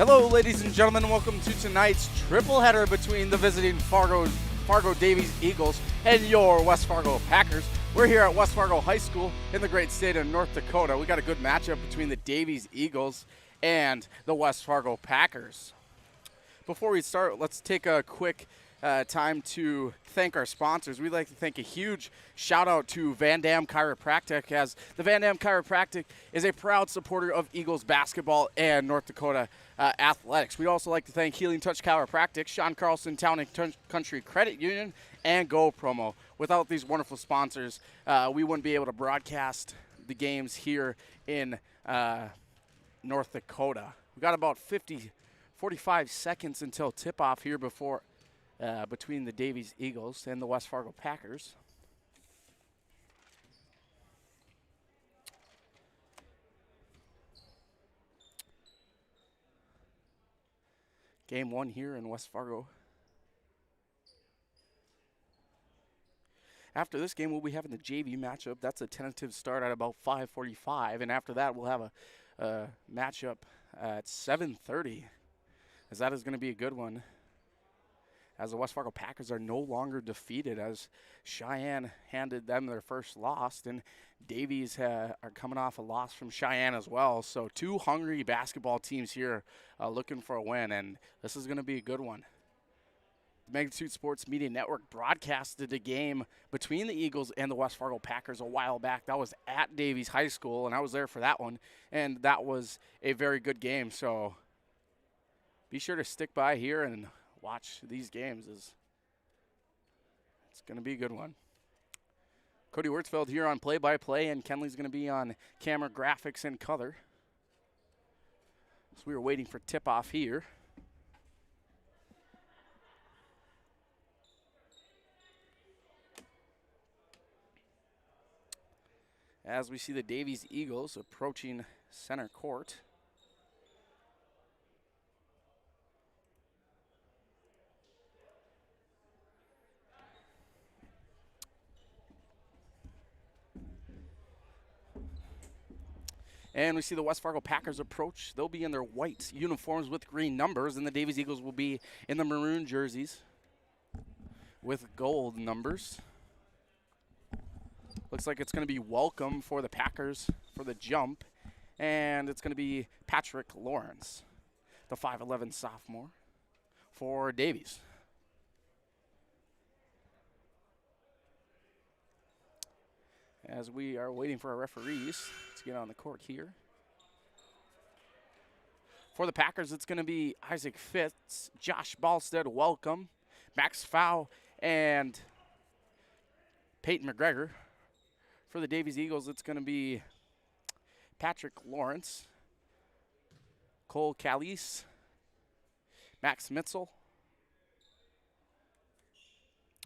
Hello, ladies and gentlemen. Welcome to tonight's triple header between the visiting Fargo Davies Eagles and your West Fargo Packers. We're here at West Fargo High School in the great state of North Dakota. We got a good matchup between the Davies Eagles and the West Fargo Packers. Before we start, let's take a quick time to thank our sponsors. We'd like to thank a huge shout out to Van Dam Chiropractic, as the Van Dam Chiropractic is a proud supporter of Eagles basketball and North Dakota athletics. We'd also like to thank Healing Touch Chiropractic, Sean Carlson Town and Country Credit Union, and Go Promo. Without these wonderful sponsors, we wouldn't be able to broadcast the games here in North Dakota. We've got about 45 seconds until tip-off here before between the Davies Eagles and the West Fargo Packers. Game one here in West Fargo. After this game, we'll be having the JV matchup. That's a tentative start at about 5:45, and after that, we'll have a matchup at 7:30, as that is going to be a good one, as the West Fargo Packers are no longer defeated, as Cheyenne handed them their first loss, and Davies are coming off a loss from Cheyenne as well. So two hungry basketball teams here looking for a win, and this is going to be a good one. The Magnitude Sports Media Network broadcasted a game between the Eagles and the West Fargo Packers a while back. That was at Davies High School, and I was there for that one, and that was a very good game. So be sure to stick by here and watch these games. It's going to be a good one. Cody Wurtzfeld here on play-by-play, and Kenley's going to be on camera, graphics, and color. So we were waiting for tip-off here. As we see the Davies Eagles approaching center court. And we see the West Fargo Packers approach. They'll be in their white uniforms with green numbers, and the Davies Eagles will be in the maroon jerseys with gold numbers. Looks like it's going to be welcome for the Packers for the jump, and it's going to be Patrick Lawrence, the 5'11 sophomore for Davies. As we are waiting for our referees to get on the court here. For the Packers, it's going to be Isaac Fitz, Josh Balstead, welcome, Max Fow, and Peyton McGregor. For the Davies Eagles, it's going to be Patrick Lawrence, Cole Calise, Max Mitzel.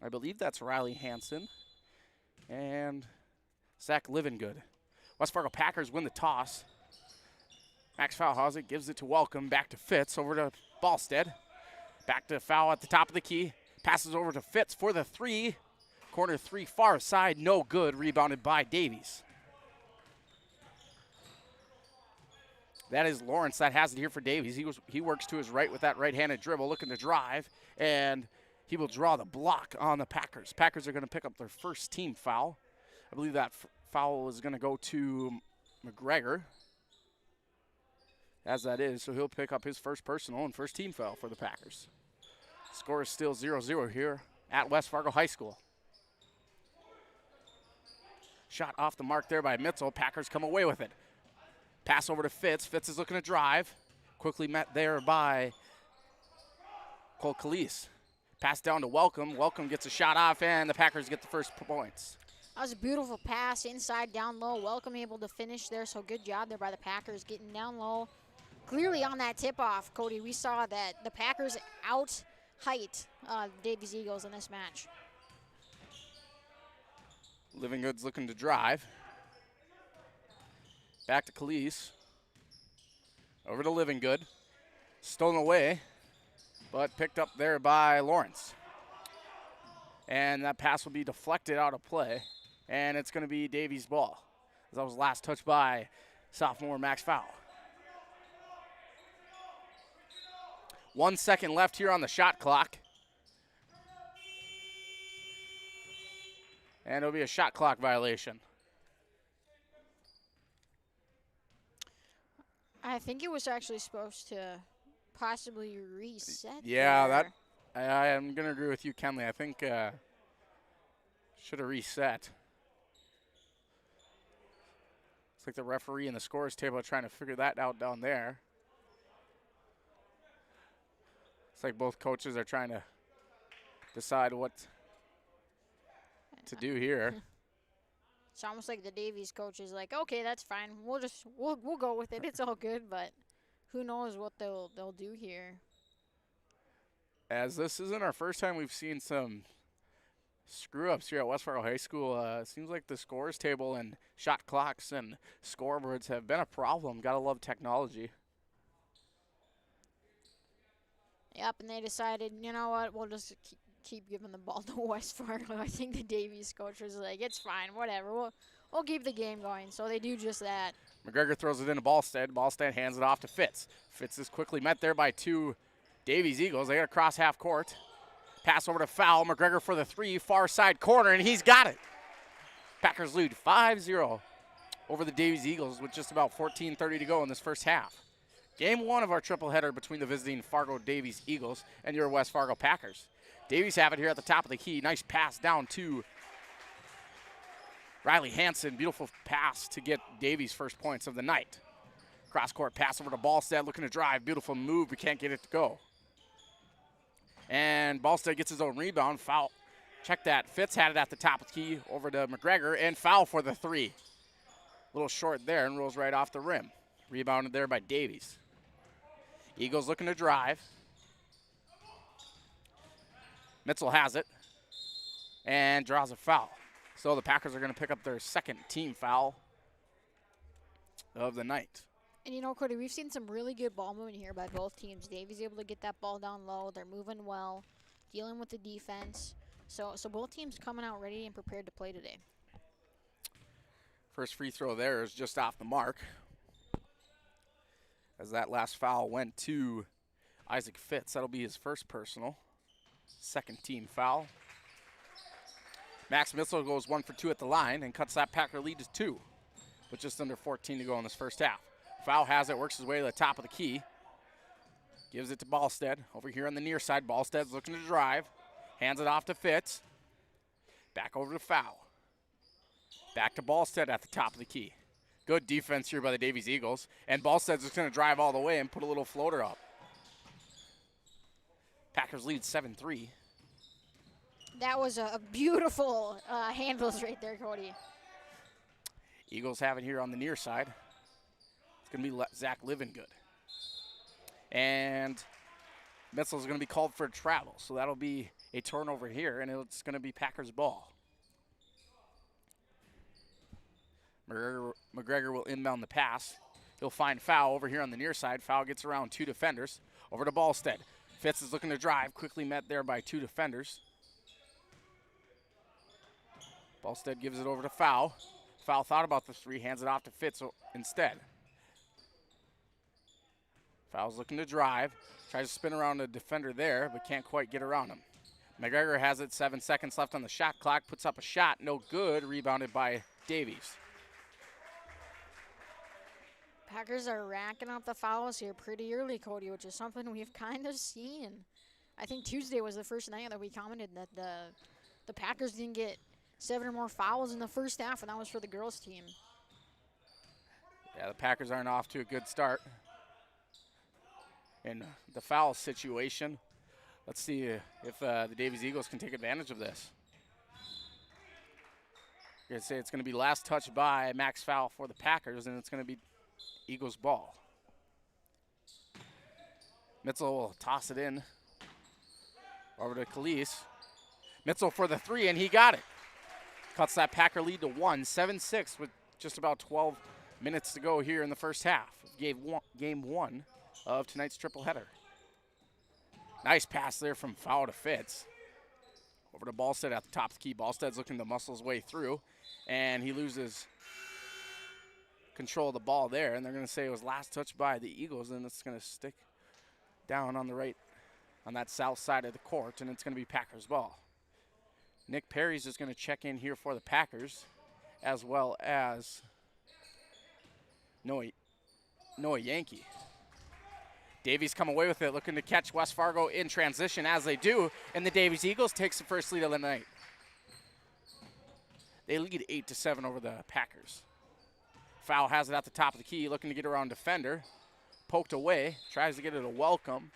I believe that's Riley Hansen, and Zach Livengood. West Fargo Packers win the toss. Max Fowhausen gives it to Welcome, back to Fitz, over to Balstead. Back to Fow at the top of the key. Passes over to Fitz for the three. Corner three, far side, no good. Rebounded by Davies. That is Lawrence that has it here for Davies. He works to his right with that right-handed dribble, looking to drive, and he will draw the block on the Packers. Packers are going to pick up their first team foul. I believe that foul is going to go to McGregor, as that is, so he'll pick up his first personal and first team foul for the Packers. Score is still 0-0 here at West Fargo High School. Shot off the mark there by Mitzel. Packers come away with it. Pass over to Fitz. Fitz is looking to drive. Quickly met there by Cole Calise. Pass down to Welcome. Welcome gets a shot off, and the Packers get the first points. That was a beautiful pass, inside, down low. Welcome able to finish there, so good job there by the Packers getting down low. Clearly on that tip-off, Cody, we saw that the Packers out-height Davies Eagles in this match. Livingood's looking to drive. Back to Calise. Over to Livingood. Stolen away, but picked up there by Lawrence. And that pass will be deflected out of play. And it's going to be Davies' ball. That was last touched by sophomore Max Fow. 1 second left here on the shot clock. And it'll be a shot clock violation. I think it was actually supposed to possibly reset. Yeah, there. I am going to agree with you, Kenley. I think should have reset. It's like the referee and the scores table are trying to figure that out down there. It's like both coaches are trying to decide what to do here. It's almost like the Davies coach is like, okay, that's fine. We'll go with it. It's all good, but who knows what they'll do here. As this isn't our first time we've seen some screw-ups here at West Fargo High School. It seems like the scores table and shot clocks and scoreboards have been a problem. Gotta love technology. Yep, and they decided, you know what, we'll just keep giving the ball to West Fargo. I think the Davies coach was like, it's fine, whatever. We'll keep the game going. So they do just that. McGregor throws it into Ballstead. Ballstead hands it off to Fitz. Fitz is quickly met there by two Davies Eagles. They got to cross half court. Pass over to Foul. McGregor for the three, far side corner, and he's got it. Packers lead 5-0 over the Davies Eagles with just about 14:30 to go in this first half. Game one of our triple header between the visiting Fargo Davies Eagles and your West Fargo Packers. Davies have it here at the top of the key. Nice pass down to Riley Hansen. Beautiful pass to get Davies' first points of the night. Cross-court pass over to Ballstead, looking to drive. Beautiful move, but can't get it to go. And Ballstead gets his own rebound. Foul. Check that. Fitz had it at the top of the key over to McGregor, and foul for the three. A little short there and rolls right off the rim. Rebounded there by Davies. Eagles looking to drive. Mitzel has it and draws a foul. So the Packers are going to pick up their second team foul of the night. And you know, Cody, we've seen some really good ball movement here by both teams. Davies able to get that ball down low. They're moving well, dealing with the defense. So both teams coming out ready and prepared to play today. First free throw there is just off the mark, as that last foul went to Isaac Fitz. That'll be his first personal. Second team foul. Max Mitzel goes 1 for 2 at the line and cuts that Packer lead to 2 with just under 14 to go in this first half. Foul has it, works his way to the top of the key. Gives it to Ballstead. Over here on the near side, Ballstead's looking to drive. Hands it off to Fitz. Back over to Foul. Back to Ballstead at the top of the key. Good defense here by the Davies Eagles. And Ballstead's just going to drive all the way and put a little floater up. Packers lead 7-3. That was a beautiful handles right there, Cody. Eagles have it here on the near side. It's going to be Zach Livingood. And Mitzel's going to be called for travel, so that'll be a turnover here, and it's going to be Packers ball. McGregor will inbound the pass. He'll find Foul over here on the near side. Foul gets around two defenders. Over to Ballstead. Fitz is looking to drive, quickly met there by two defenders. Ballstead gives it over to Foul. Foul thought about the three, hands it off to Fitz instead. Foul's looking to drive, tries to spin around a defender there, but can't quite get around him. McGregor has it, 7 seconds left on the shot clock, puts up a shot, no good, rebounded by Davies. Packers are racking up the fouls here pretty early, Cody, which is something we've kind of seen. I think Tuesday was the first night that we commented that the Packers didn't get 7 or more fouls in the first half, and that was for the girls' team. Yeah, the Packers aren't off to a good start in the foul situation. Let's see if the Davies Eagles can take advantage of this. I'm going to say it's going to be last touch by Max Foul for the Packers, and it's going to be Eagles ball. Mitzel will toss it in over to Calise. Mitzel for the three, and he got it. Cuts that Packer lead to 1, 7-6 with just about 12 minutes to go here in the first half. Game one of tonight's triple header. Nice pass there from Foul to Fitz. Over to Ballstead at the top of the key. Ballstead's looking to muscle his way through, and he loses control of the ball there, and they're going to say it was last touch by the Eagles, and it's going to stick down on the right on that south side of the court, and it's going to be Packers ball. Nick Perry's is going to check in here for the Packers, as well as Noah Yankee. Davies come away with it, looking to catch West Fargo in transition, as they do, and the Davies Eagles takes the first lead of the night. They lead 8-7 over the Packers. Foul has it at the top of the key, looking to get around defender. Poked away, tries to get it a welcome.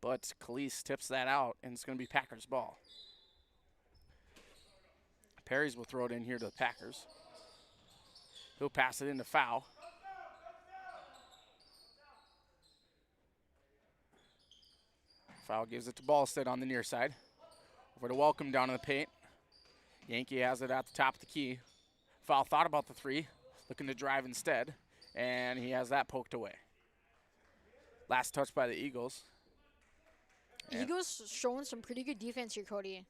But Khalees tips that out, and it's going to be Packers ball. Perry's will throw it in here to the Packers. He'll pass it into Foul. Foul gives it to Ballstead on the near side. Over to Welcome down in the paint. Yankee has it at the top of the key. Foul thought about the three, looking to drive instead, and he has that poked away. Last touch by the Eagles. Eagles showing some pretty good defense here, Cody.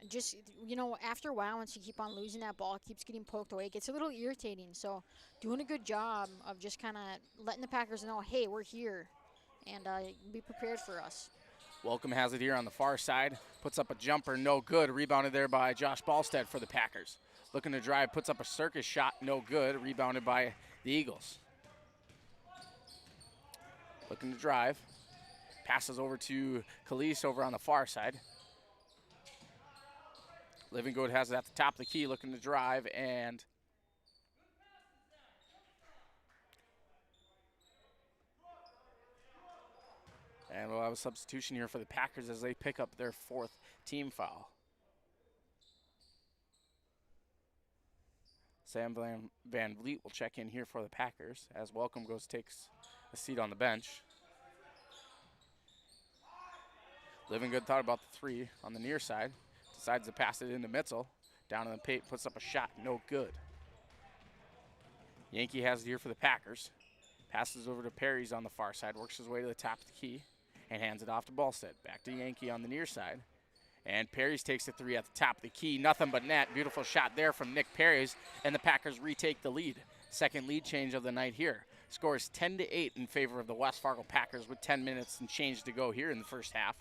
Just, you know, after a while, once you keep on losing that ball, it keeps getting poked away. It gets a little irritating. So doing a good job of just kind of letting the Packers know, hey, we're here, and be prepared for us. Welcome has it here on the far side. Puts up a jumper, no good. Rebounded there by Josh Ballstead for the Packers. Looking to drive, puts up a circus shot, no good. Rebounded by the Eagles. Looking to drive. Passes over to Khalees over on the far side. Living Good has it at the top of the key, looking to drive, and we'll have a substitution here for the Packers as they pick up their fourth team foul. Sam Van Vliet will check in here for the Packers as Welcome takes a seat on the bench. Living Good thought about the three on the near side. Decides to pass it into Mitzel. Down in the paint, puts up a shot, no good. Yankee has it here for the Packers. Passes over to Perry's on the far side, works his way to the top of the key, and hands it off to Ballstead. Back to Yankee on the near side. And Perry's takes the three at the top of the key. Nothing but net. Beautiful shot there from Nick Perry's, and the Packers retake the lead. Second lead change of the night here. Scores 10-8 in favor of the West Fargo Packers with 10 minutes and change to go here in the first half.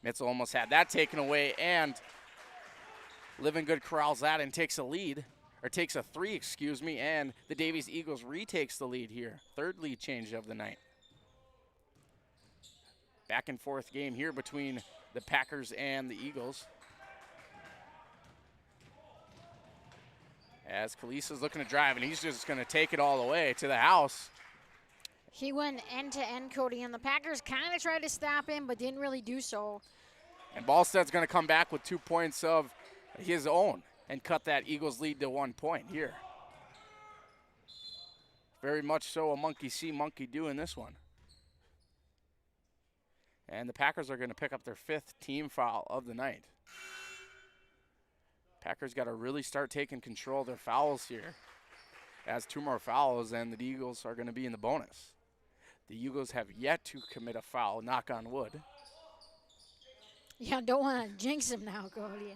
Mitzel almost had that taken away, and Living Good corrals that and takes a lead, or takes a three, excuse me, and the Davies Eagles retakes the lead here. Third lead change of the night. Back and forth game here between the Packers and the Eagles. As Khalees is looking to drive, and he's just going to take it all the way to the house. He went end-to-end, Cody, and the Packers kind of tried to stop him, but didn't really do so. And Ballstead's going to come back with 2 points of his own and cut that Eagles lead to 1 point here. Very much so a monkey see, monkey do in this one. And the Packers are going to pick up their fifth team foul of the night. Packers got to really start taking control of their fouls here. As 2 more fouls, and the Eagles are going to be in the bonus. The Eagles have yet to commit a foul, knock on wood. Yeah, don't want to jinx him now, Cody.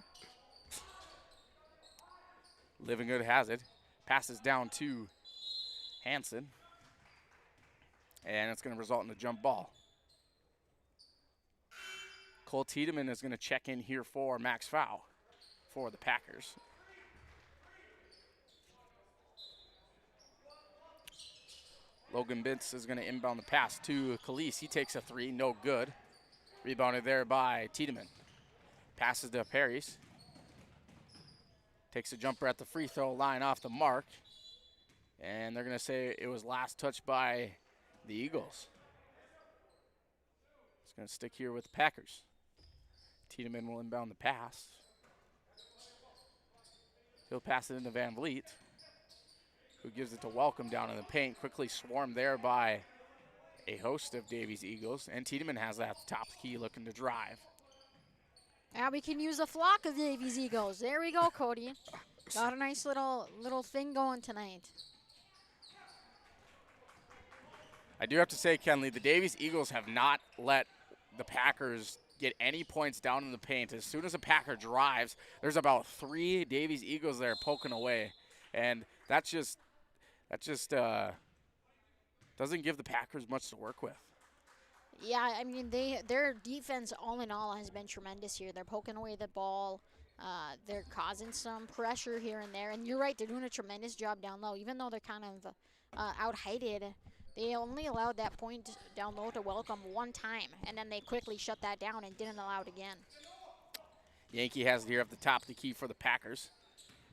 Living Good has it. Passes down to Hansen. And it's going to result in a jump ball. Cole Tiedemann is going to check in here for Max Foul for the Packers. Logan Bintz is going to inbound the pass to Khalees. He takes a three, no good. Rebounded there by Tiedemann. Passes to Perry's. Takes a jumper at the free throw line off the mark. And they're going to say it was last touched by the Eagles. It's going to stick here with the Packers. Tiedemann will inbound the pass. He'll pass it into Van Vliet, who gives it to Welcome down in the paint. Quickly swarmed there by a host of Davies Eagles. And Tiedemann has that at the top of the key looking to drive. Now we can use a flock of Davies Eagles. There we go, Cody. Got a nice little thing going tonight. I do have to say, Kenley, the Davies Eagles have not let the Packers get any points down in the paint. As soon as a Packer drives, there's about 3 Davies Eagles there poking away. And that just doesn't give the Packers much to work with. Yeah, I mean, their defense, all in all, has been tremendous here. They're poking away the ball. They're causing some pressure here and there. And you're right, they're doing a tremendous job down low. Even though they're kind of out-heighted, they only allowed that point down low to Welcome one time. And then they quickly shut that down and didn't allow it again. Yankee has it here at the top of the key for the Packers.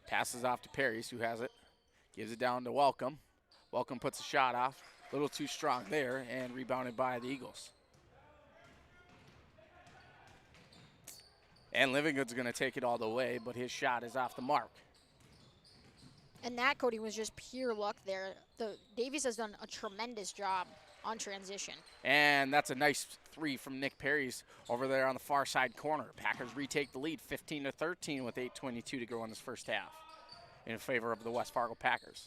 Passes off to Paris, who has it. Gives it down to Welcome. Welcome puts a shot off. A little too strong there, and rebounded by the Eagles. And Livingood's going to take it all the way, but his shot is off the mark. And that, Cody, was just pure luck there. Davies has done a tremendous job on transition. And that's a nice 3 from Nick Perry's over there on the far side corner. Packers retake the lead 15-13 with 8:22 to go in this first half in favor of the West Fargo Packers.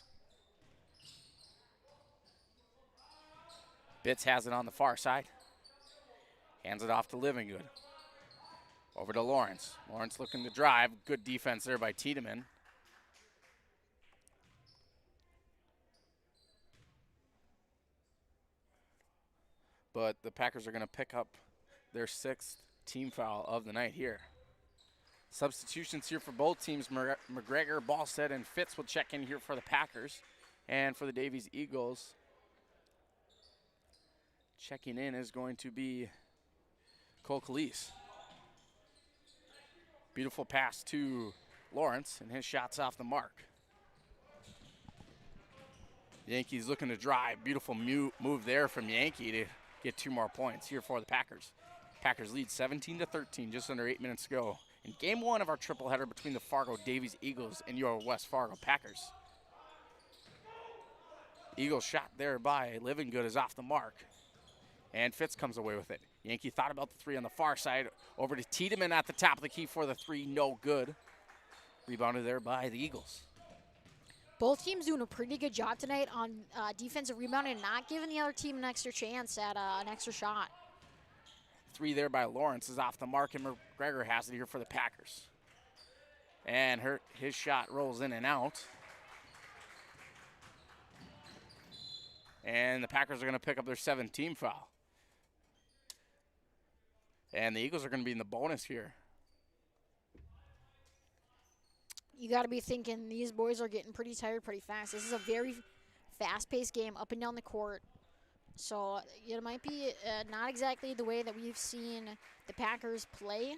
Bitts has it on the far side. Hands it off to Livingood. Over to Lawrence. Lawrence looking to drive. Good defense there by Tiedemann. But the Packers are going to pick up their 6th team foul of the night here. Substitutions here for both teams. McGregor, Ballstead, and Fitz will check in here for the Packers. And for the Davies Eagles, checking in is going to be Cole Calise. Beautiful pass to Lawrence, and his shot's off the mark. Yankees looking to drive. Beautiful move there from Yankee to get 2 more points here for the Packers. Packers lead 17-13, just under 8 minutes to go in game 1 of our triple header between the Fargo Davies Eagles and your West Fargo Packers. Eagles shot there by Livingood is off the mark, and Fitz comes away with it. Yankee thought about the 3 on the far side. Over to Tiedemann at the top of the key for the 3, no good. Rebounded there by the Eagles. Both teams doing a pretty good job tonight on defensive rebounding and not giving the other team an extra chance at an extra shot. 3 there by Lawrence is off the mark, and McGregor has it here for the Packers. And his shot rolls in and out. And the Packers are going to pick up their 7th team foul. And the Eagles are going to be in the bonus here. You got to be thinking these boys are getting pretty tired pretty fast. This is a very fast-paced game up and down the court. So it might be not exactly the way that we've seen the Packers play.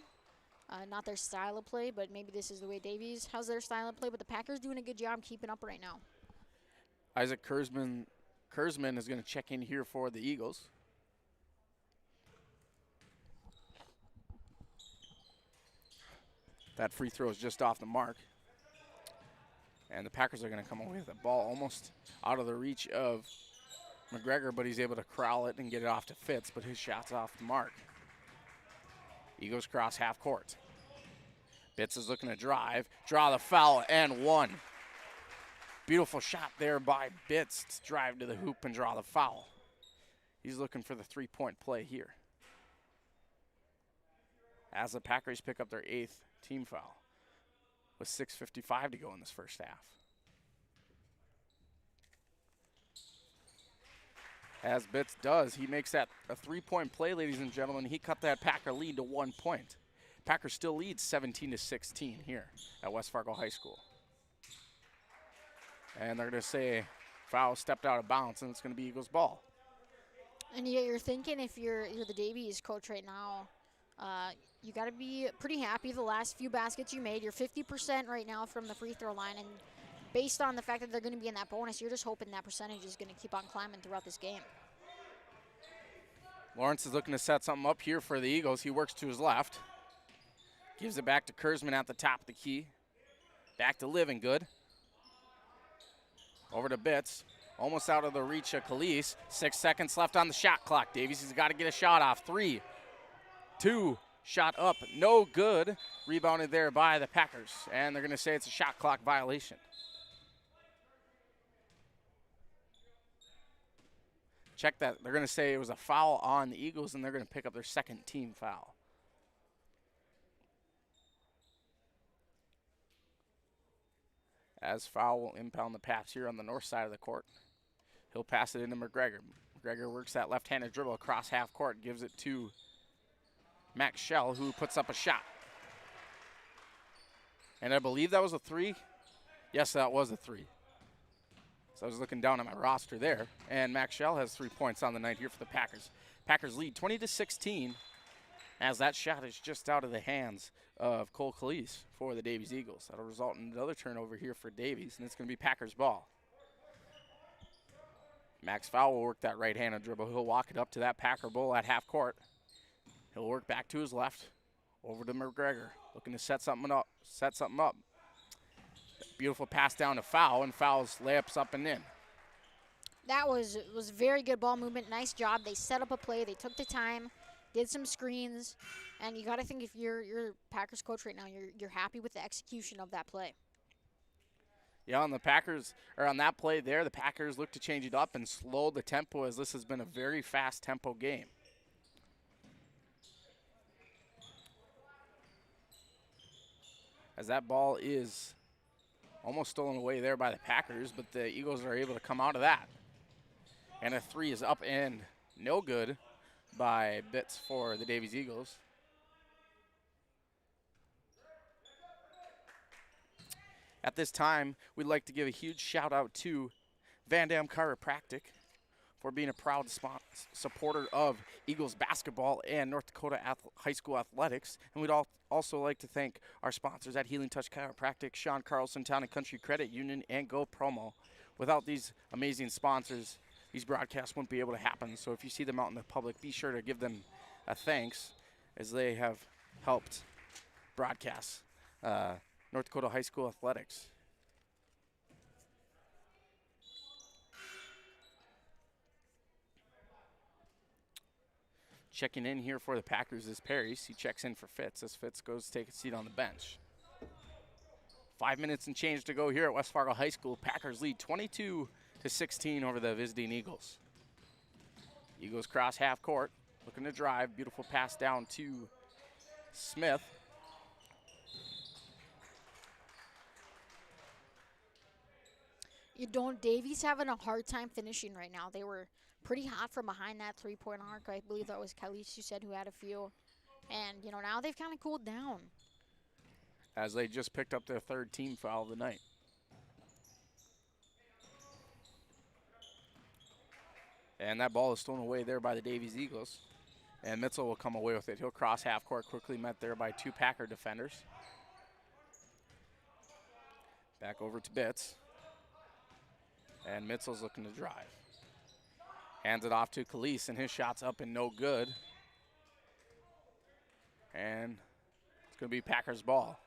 Not their style of play, but maybe this is the way Davies has their style of play. But the Packers doing a good job keeping up right now. Isaac Kurzman is going to check in here for the Eagles. That free throw is just off the mark. And the Packers are going to come away with the ball almost out of the reach of McGregor, but he's able to corral it and get it off to Fitz, but his shot's off the mark. Eagles cross half court. Bitts is looking to drive, draw the foul, and 1. Beautiful shot there by Bitts to drive to the hoop and draw the foul. He's looking for the 3-point play here. As the Packers pick up their 8th team foul with 6:55 to go in this first half. As Bitts does, he makes that a 3-point play, ladies and gentlemen. He cut that Packer lead to 1 point. Packers still lead 17-16 here at West Fargo High School. And they're going to say foul stepped out of bounds, and it's going to be Eagles ball. And you're thinking if you're the Davies coach right now, you got to be pretty happy the last few baskets you made. You're 50% right now from the free throw line, and based on the fact that they're going to be in that bonus, you're just hoping that percentage is going to keep on climbing throughout this game. Lawrence is looking to set something up here for the Eagles. He works to his left. Gives it back to Kurzman at the top of the key. Back to Livingood. Over to Bitts. Almost out of the reach of Calise. 6 seconds left on the shot clock. Davies has got to get a shot off. 3, 2, shot up. No good. Rebounded there by the Packers. And they're going to say it's a shot clock violation. Check that. They're going to say it was a foul on the Eagles, and they're going to pick up their 2nd team foul. As foul will impound the pass here on the north side of the court. He'll pass it into McGregor. McGregor works that left-handed dribble across half court, gives it to Max Schell, who puts up a shot. And I believe that was a three. Yes, that was a three. So I was looking down at my roster there, and Max Schell has 3 points on the night here for the Packers. Packers lead 20-16, as that shot is just out of the hands of Cole Calise for the Davies Eagles. That'll result in another turnover here for Davies, and it's going to be Packers ball. Max Fowl will work that right-handed dribble. He'll walk it up to that Packer bull at half court. He'll work back to his left, over to McGregor, looking to set something up. Beautiful pass down to Fowl, and Fowl's layups up and in. That was very good ball movement. Nice job. They set up a play. They took the time, did some screens, and you got to think if you're Packers coach right now, you're happy with the execution of that play. Yeah, on the Packers, or on that play there, the Packers look to change it up and slow the tempo, as this has been a very fast tempo game. As that ball is almost stolen away there by the Packers, but the Eagles are able to come out of that. And a three is up and no good by Bitts for the Davies Eagles. At this time, we'd like to give a huge shout out to Van Dam Chiropractic for being a proud supporter of Eagles basketball and North Dakota High School athletics. And we'd also like to thank our sponsors at Healing Touch Chiropractic, Sean Carlson, Town and Country Credit Union, and Go Promo. Without these amazing sponsors, these broadcasts wouldn't be able to happen. So if you see them out in the public, be sure to give them a thanks, as they have helped broadcast North Dakota High School athletics. Checking in here for the Packers is Paris. He checks in for Fitz as Fitz goes to take a seat on the bench. 5 minutes and change to go here at West Fargo High School. Packers lead 22-16 over the visiting Eagles. Eagles cross half court, looking to drive. Beautiful pass down to Smith. Davies having a hard time finishing right now. They were pretty hot from behind that three-point arc. I believe that was Calise who said who had a few. And, now they've kind of cooled down. As they just picked up their third team foul of the night. And that ball is stolen away there by the Davies Eagles. And Mitchell will come away with it. He'll cross half court, quickly met there by two Packer defenders. Back over to Bitts. And Mitchell's looking to drive. Hands it off to Calise, and his shot's up and no good. And it's going to be Packers ball.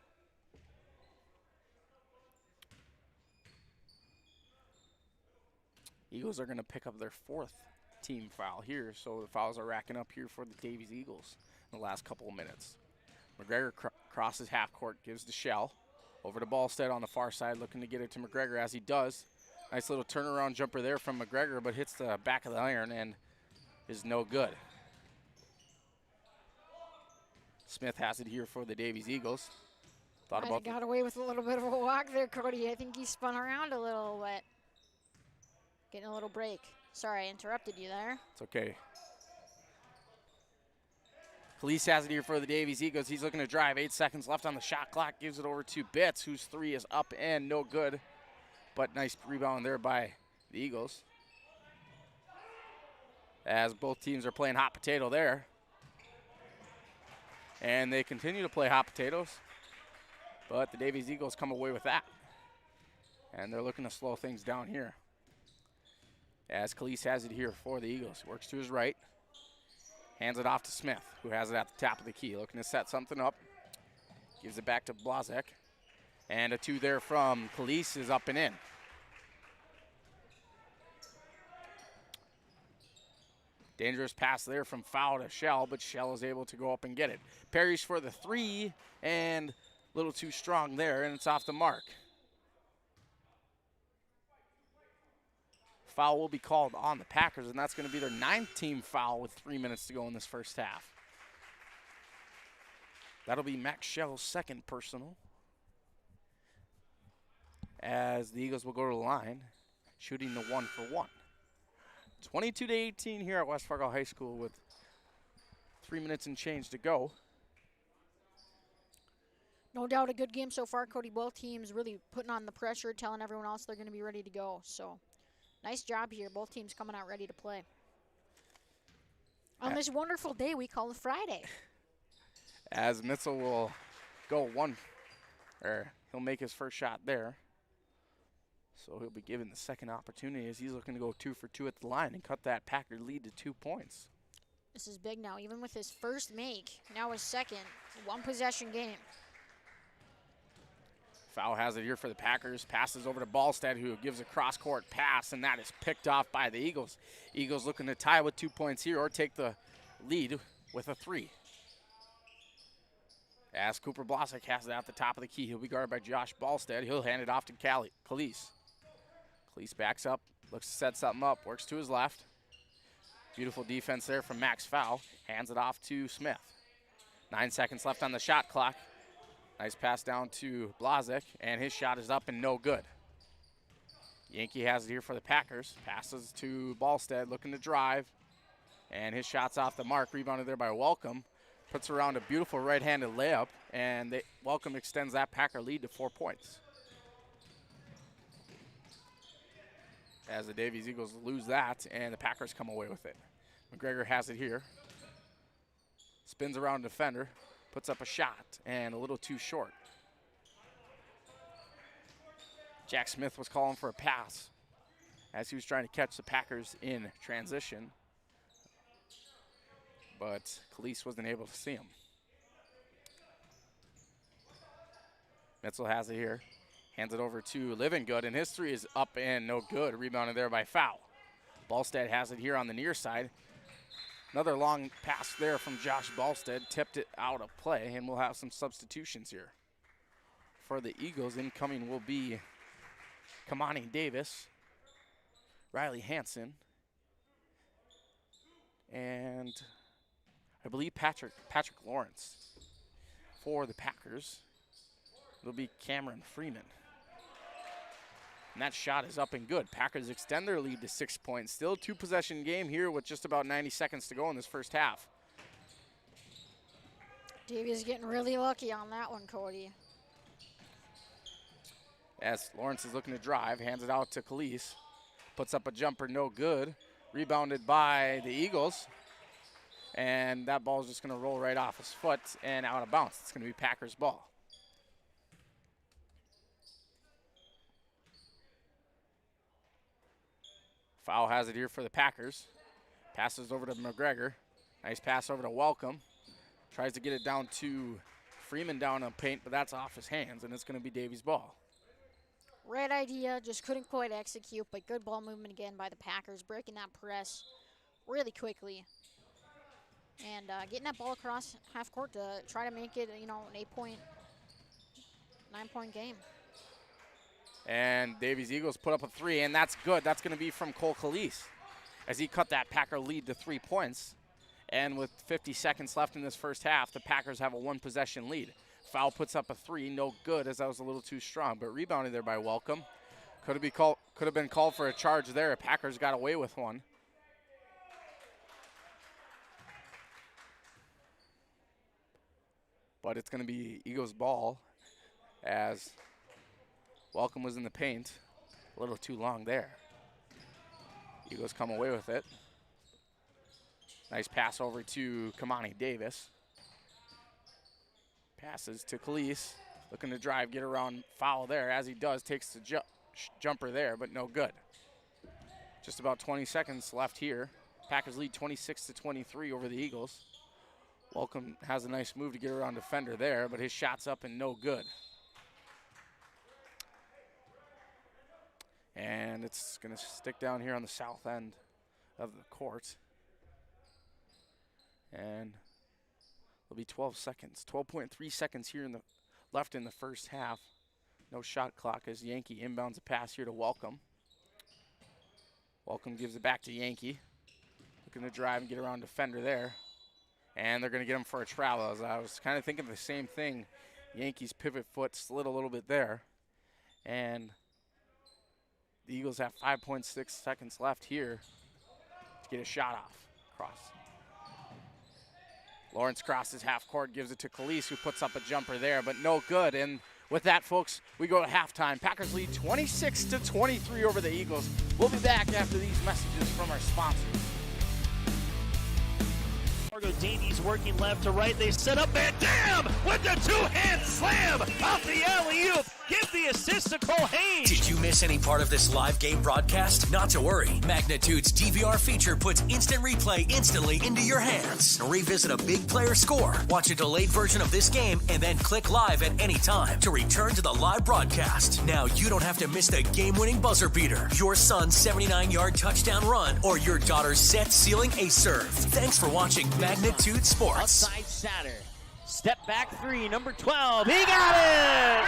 Eagles are going to pick up their fourth team foul here, so the fouls are racking up here for the Davies Eagles in the last couple of minutes. McGregor crosses half court, gives to Shell. Over to Ballstead on the far side, looking to get it to McGregor as he does. Nice little turnaround jumper there from McGregor, but hits the back of the iron and is no good. Smith has it here for the Davies Eagles. Got away with a little bit of a walk there, Cody. I think he spun around a little, but getting a little break. Sorry, I interrupted you there. It's okay. Calise has it here for the Davies Eagles. He's looking to drive. 8 seconds left on the shot clock. Gives it over to Bitts, whose three is up and no good. But nice rebound there by the Eagles. As both teams are playing hot potato there. And they continue to play hot potatoes. But the Davies Eagles come away with that. And they're looking to slow things down here. As Calise has it here for the Eagles. Works to his right. Hands it off to Smith, who has it at the top of the key. Looking to set something up. Gives it back to Blazek. And a two there from Calise is up and in. Dangerous pass there from foul to Shell, but Shell is able to go up and get it. Parries for the three, and a little too strong there, and it's off the mark. Foul will be called on the Packers, and that's going to be their 9th team foul with 3 minutes to go in this first half. That'll be Max Shell's second personal. as the Eagles will go to the line, shooting the 1 for 1. 22-18 here at West Fargo High School with 3 minutes and change to go. No doubt a good game so far, Cody. Both teams really putting on the pressure, telling everyone else they're going to be ready to go. So, nice job here. Both teams coming out ready to play. On this wonderful day we call Friday. As Mitzel will go he'll make his first shot there. So he'll be given the second opportunity as he's looking to go 2 for 2 at the line and cut that Packer lead to 2 points. This is big now, even with his first make, now his second, one possession game. Foul has it here for the Packers. Passes over to Ballstead, who gives a cross-court pass, and that is picked off by the Eagles. Eagles looking to tie with 2 points here or take the lead with a 3. As Cooper Blasick has it at the top of the key, he'll be guarded by Josh Ballstead. He'll hand it off to Khalees. Khalees backs up, looks to set something up, works to his left. Beautiful defense there from Max Foul. Hands it off to Smith. 9 seconds left on the shot clock. Nice pass down to Blasick, and his shot is up and no good. Yankee has it here for the Packers. Passes to Ballstead, looking to drive, and his shot's off the mark. Rebounded there by Welcome. Puts around a beautiful right-handed layup, and Welcome extends that Packer lead to 4 points. As the Davies Eagles lose that, and the Packers come away with it. McGregor has it here. Spins around defender. Puts up a shot, and a little too short. Jack Smith was calling for a pass as he was trying to catch the Packers in transition, but Khalees wasn't able to see him. Mitzel has it here. Hands it over to Livingood, and his 3 is up and no good. Rebounded there by Foul. Ballstead has it here on the near side. Another long pass there from Josh Ballstead, tipped it out of play, and we'll have some substitutions here. For the Eagles, incoming will be Kamani Davis, Riley Hansen, and I believe Patrick Lawrence. For the Packers, it'll be Cameron Freeman. And that shot is up and good. Packers extend their lead to 6 points. Still a 2-possession game here with just about 90 seconds to go in this first half. Davies getting really lucky on that one, Cody. As Lawrence is looking to drive, hands it out to Khalees. Puts up a jumper, no good. Rebounded by the Eagles. And that ball is just going to roll right off his foot and out of bounds. It's going to be Packers ball. Foul has it here for the Packers. Passes over to McGregor. Nice pass over to Welcome. Tries to get it down to Freeman down on paint, but that's off his hands, and it's going to be Davies' ball. Right idea, just couldn't quite execute, but good ball movement again by the Packers, breaking that press really quickly. And getting that ball across half court to try to make it, an 8-point, 9-point game. And Davies Eagles put up a 3, and that's good. That's going to be from Cole Khalees as he cut that Packer lead to 3 points. And with 50 seconds left in this first half, the Packers have a 1-possession lead. Foul puts up a 3, no good as that was a little too strong, but rebounded there by Welcome. Could have been called for a charge there. Packers got away with one. But it's going to be Eagles' ball as Welcome was in the paint. A little too long there. Eagles come away with it. Nice pass over to Kamani Davis. Passes to Khalees. Looking to drive, get around Foul there. As he does, takes the jumper there, but no good. Just about 20 seconds left here. Packers lead 26-23 over the Eagles. Welcome has a nice move to get around defender there, but his shot's up and no good. And it's going to stick down here on the south end of the court. And it'll be 12 seconds. 12.3 seconds here left in the first half. No shot clock as Yankee inbounds a pass here to Welcome. Welcome gives it back to Yankee. Looking to drive and get around defender there. And they're going to get him for a travel. As I was kind of thinking the same thing. Yankees pivot foot slid a little bit there. And The Eagles have 5.6 seconds left here to get a shot off. Cross. Lawrence crosses half court, gives it to Khalees, who puts up a jumper there, but no good. And with that, folks, we go to halftime. Packers lead 26-23 over the Eagles. We'll be back after these messages from our sponsors. Fargo Davies working left to right. They set up Van Dam with the two-hand slam off the alley-oop. Give the assist to Cole Haynes. Did you miss any part of this live game broadcast? Not to worry. Magnitude's DVR feature puts instant replay instantly into your hands. Revisit a big player score, watch a delayed version of this game, and then click live at any time to return to the live broadcast. Now you don't have to miss the game-winning buzzer beater, your son's 79-yard touchdown run, or your daughter's set-sealing ace serve. Thanks for watching Magnitude Sports. Outside Satter. Step back three, number 12. He got it!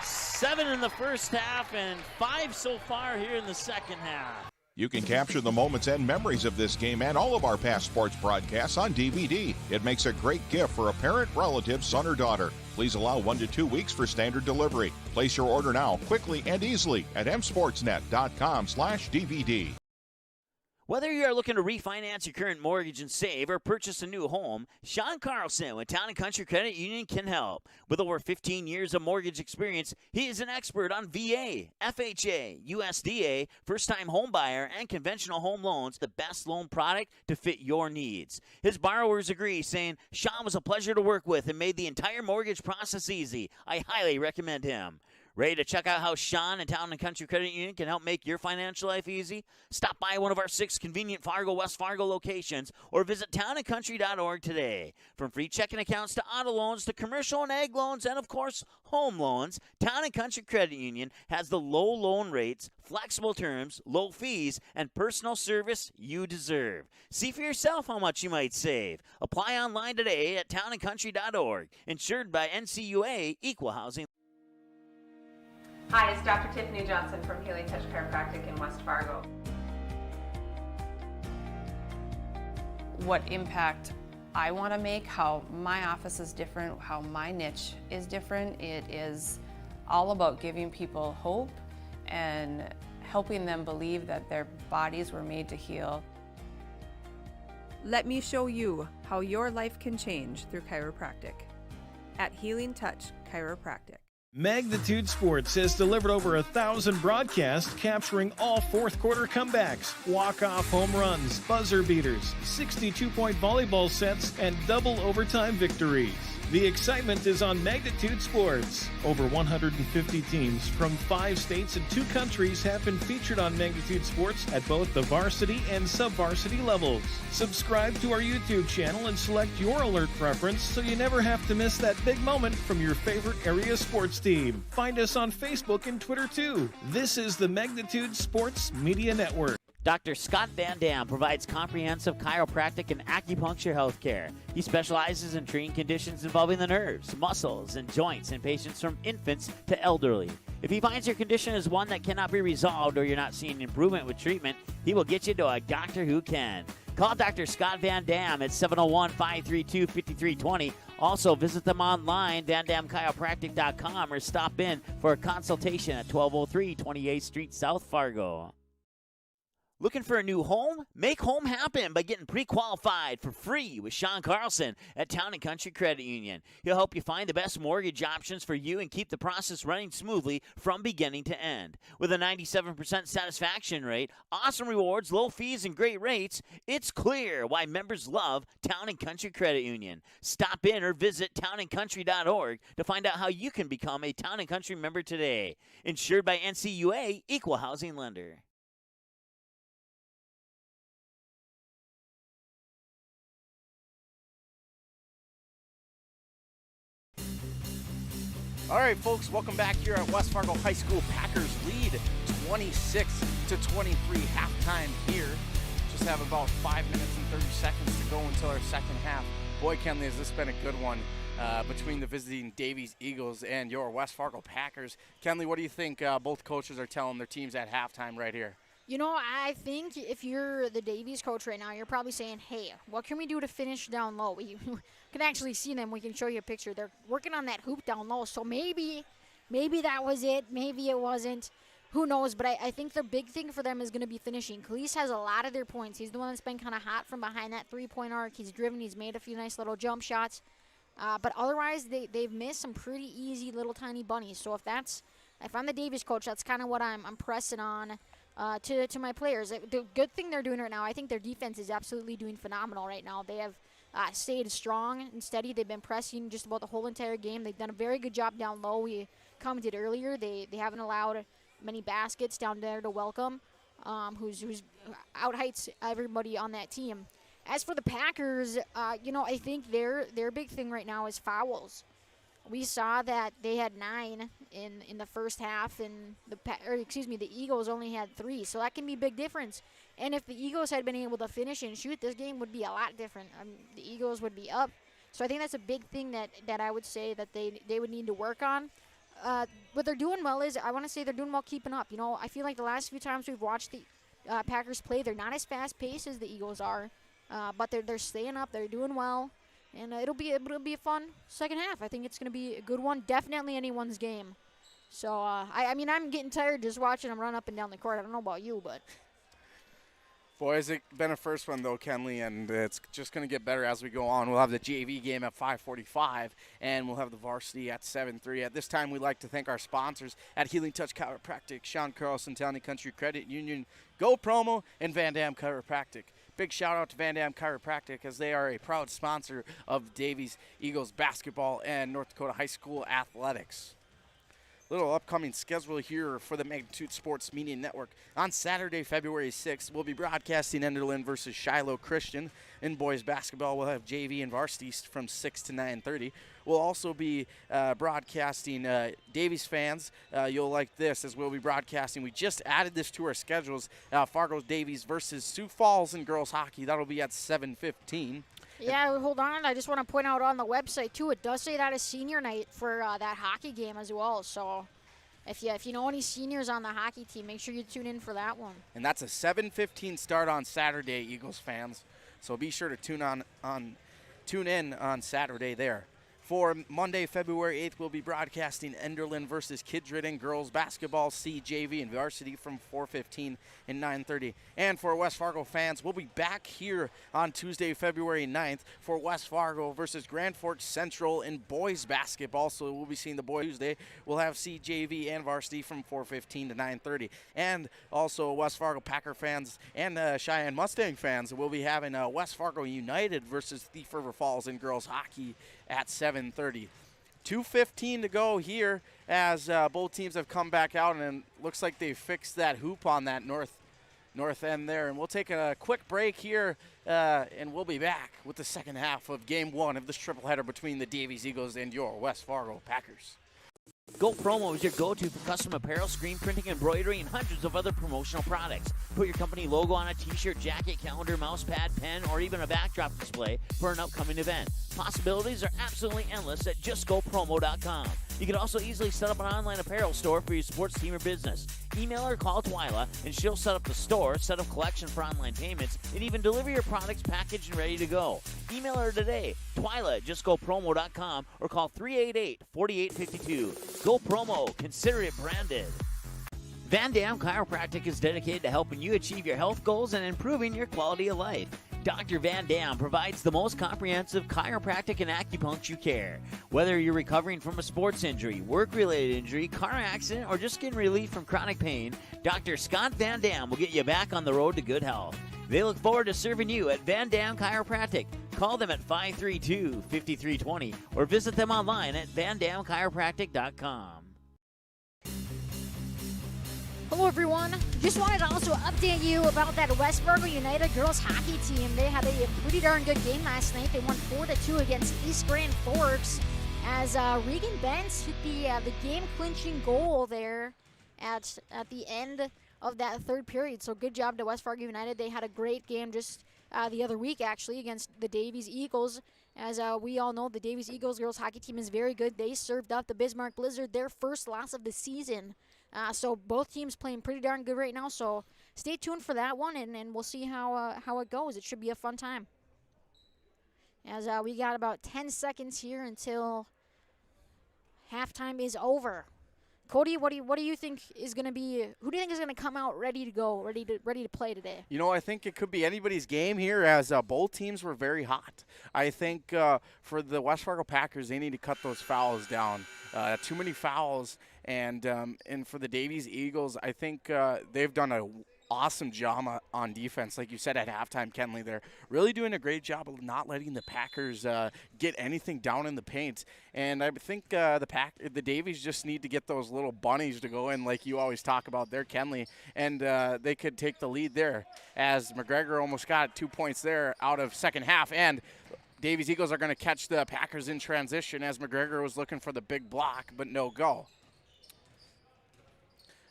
7 in the first half and 5 so far here in the second half. You can capture the moments and memories of this game and all of our past sports broadcasts on DVD. It makes a great gift for a parent, relative, son, or daughter. Please allow 1 to 2 weeks for standard delivery. Place your order now, quickly and easily at msportsnet.com/DVD. Whether you are looking to refinance your current mortgage and save or purchase a new home, Sean Carlson with Town & Country Credit Union can help. With over 15 years of mortgage experience, he is an expert on VA, FHA, USDA, first-time home buyer, and conventional home loans, the best loan product to fit your needs. His borrowers agree, saying, Sean was a pleasure to work with and made the entire mortgage process easy. I highly recommend him. Ready to check out how Sean and Town & Country Credit Union can help make your financial life easy? Stop by one of our 6 convenient Fargo, West Fargo locations or visit townandcountry.org today. From free checking accounts to auto loans to commercial and ag loans and, of course, home loans, Town & Country Credit Union has the low loan rates, flexible terms, low fees, and personal service you deserve. See for yourself how much you might save. Apply online today at townandcountry.org. Insured by NCUA Equal Housing. Hi, it's Dr. Tiffany Johnson from Healing Touch Chiropractic in West Fargo. What impact I want to make, how my office is different, how my niche is different. It is all about giving people hope and helping them believe that their bodies were made to heal. Let me show you how your life can change through chiropractic at Healing Touch Chiropractic. Magnitude Sports has delivered over 1,000 broadcasts capturing all fourth quarter comebacks, walk-off home runs, buzzer beaters, 62-point volleyball sets, and double overtime victories. The excitement is on Magnitude Sports. Over 150 teams from 5 states and 2 countries have been featured on Magnitude Sports at both the varsity and sub-varsity levels. Subscribe to our YouTube channel and select your alert preference so you never have to miss that big moment from your favorite area sports team. Find us on Facebook and Twitter too. This is the Magnitude Sports Media Network. Dr. Scott Van Dam provides comprehensive chiropractic and acupuncture health care. He specializes in treating conditions involving the nerves, muscles, and joints in patients from infants to elderly. If he finds your condition is one that cannot be resolved or you're not seeing improvement with treatment, he will get you to a doctor who can. Call Dr. Scott Van Dam at 701-532-5320. Also, visit them online, vandamchiropractic.com, or stop in for a consultation at 1203 28th Street, South Fargo. Looking for a new home? Make home happen by getting pre-qualified for free with Sean Carlson at Town & Country Credit Union. He'll help you find the best mortgage options for you and keep the process running smoothly from beginning to end. With a 97% satisfaction rate, awesome rewards, low fees, and great rates, it's clear why members love Town & Country Credit Union. Stop in or visit townandcountry.org to find out how you can become a Town & Country member today. Insured by NCUA Equal Housing Lender. All right, folks, welcome back here at West Fargo High School. Packers lead 26-23 halftime here. Just have about 5 minutes and 30 seconds to go until our second half. Boy, Kenley, has this been a good one between the visiting Davies Eagles and your West Fargo Packers. Kenley, what do you think both coaches are telling their teams at halftime right here? You know, I think if you're the Davies coach right now, you're probably saying, hey, what can we do to finish down low? We can actually see them. We can show you a picture. They're working on that hoop down low. So maybe maybe that was it. Maybe it wasn't. Who knows? But I think the big thing for them is going to be finishing. Khalees has a lot of their points. He's the one that's been kind of hot from behind that three-point arc. He's driven. He's made a few nice little jump shots. But otherwise, they've missed some pretty easy little tiny bunnies. So if I'm the Davies coach, that's kind of what I'm pressing on to my players. The good thing they're doing right now, I think their defense is absolutely doing phenomenal right now. They have stayed strong and steady. They've been pressing just about the whole entire game. They've done a very good job down low. We commented earlier, they haven't allowed many baskets down there to welcome, who's out-heights everybody on that team. As for the Packers, I think their big thing right now is fouls. We saw that they had 9 in the first half, and the Eagles only had 3, so that can be a big difference. And if the Eagles had been able to finish and shoot, this game would be a lot different. The Eagles would be up. So I think that's a big thing that I would say that they would need to work on. What they're doing well is, I want to say they're doing well keeping up. I feel like the last few times we've watched the Packers play, they're not as fast-paced as the Eagles are, but they're staying up. They're doing well, and it'll be a fun second half. I think it's going to be a good one. Definitely anyone's game. So, I'm getting tired just watching them run up and down the court. I don't know about you, but... Boys, it's been a first one, though, Kenley, and it's just going to get better as we go on. We'll have the JV game at 5:45, and we'll have the varsity at 7:30. At this time, we'd like to thank our sponsors at Healing Touch Chiropractic, Sean Carlson, Town & Country Credit Union, Go Promo, and Van Dam Chiropractic. Big shout-out to Van Dam Chiropractic, as they are a proud sponsor of Davies Eagles basketball and North Dakota High School athletics. Little upcoming schedule here for the Magnitude Sports Media Network. On Saturday, February 6th, we'll be broadcasting Enderlin versus Shiloh Christian. In boys basketball, we'll have JV and varsity from 6 to 9:30. We'll also be broadcasting Davies fans. You'll like this, as we'll be broadcasting. We just added this to our schedules. Fargo Davies versus Sioux Falls in girls hockey. That'll be at 7:15. Yeah, hold on. I just want to point out on the website, too, it does say that is senior night for that hockey game as well. So if you know any seniors on the hockey team, make sure you tune in for that one. And that's a 7:15 start on Saturday, Eagles fans. So be sure to tune in on Saturday there. For Monday, February 8th, we'll be broadcasting Enderlin versus Kidridden girls basketball, CJV, and varsity from 4:15 and 9:30. And for West Fargo fans, we'll be back here on Tuesday, February 9th for West Fargo versus Grand Forks Central in boys basketball. So we'll be seeing the boys Tuesday. We'll have CJV and varsity from 4:15 to 9:30. And also West Fargo Packer fans and Cheyenne Mustang fans, we'll be having West Fargo United versus Thief River Falls in girls hockey at 7:30. 2:15 to go here as both teams have come back out, and it looks like they fixed that hoop on that north end there. And we'll take a quick break here, and we'll be back with the second half of Game 1 of this triple header between the Davies Eagles and your West Fargo Packers. Go Promo is your go-to for custom apparel, screen printing, embroidery, and hundreds of other promotional products. Put your company logo on a t-shirt, jacket, calendar, mouse pad, pen, or even a backdrop display for an upcoming event. Possibilities are absolutely endless at justgopromo.com. You can also easily set up an online apparel store for your sports team or business. Email or call Twyla, and she'll set up the store, set up collection for online payments, and even deliver your products packaged and ready to go. Email her today, Twyla at justgopromo.com, or call 388-4852. Go Promo. Consider it branded. Van Dam Chiropractic is dedicated to helping you achieve your health goals and improving your quality of life. Dr. Van Dam provides the most comprehensive chiropractic and acupuncture care. Whether you're recovering from a sports injury, work-related injury, car accident, or just getting relief from chronic pain, Dr. Scott Van Dam will get you back on the road to good health. They look forward to serving you at Van Dam Chiropractic. Call them at 532-5320 or visit them online at vandamchiropractic.com. Hello, everyone. Just wanted to also update you about that West Fargo United girls hockey team. They had a pretty darn good game last night. They won 4-2 against East Grand Forks as Regan Benz hit the game-clinching goal there at the end of that third period. So good job to West Fargo United. They had a great game just the other week, actually, against the Davies Eagles. As we all know, the Davies Eagles girls hockey team is very good. They served up the Bismarck Blizzard their first loss of the season. So both teams playing pretty darn good right now. So stay tuned for that one, and we'll see how it goes. It should be a fun time. As we got about 10 seconds here until halftime is over. Cody, what do you think is going to be? Who do you think is going to come out ready to go, ready to play today? You know, I think it could be anybody's game here, as both teams were very hot. I think for the West Fargo Packers, they need to cut those fouls down. Too many fouls, and for the Davies Eagles, I think they've done a awesome job on defense. Like you said at halftime, Kenley, they're really doing a great job of not letting the Packers get anything down in the paint. And I think the Davies just need to get those little bunnies to go in, like you always talk about there, Kenley, and they could take the lead there, as McGregor almost got 2 points there out of second half. And Davies Eagles are going to catch the Packers in transition, as McGregor was looking for the big block, but no go.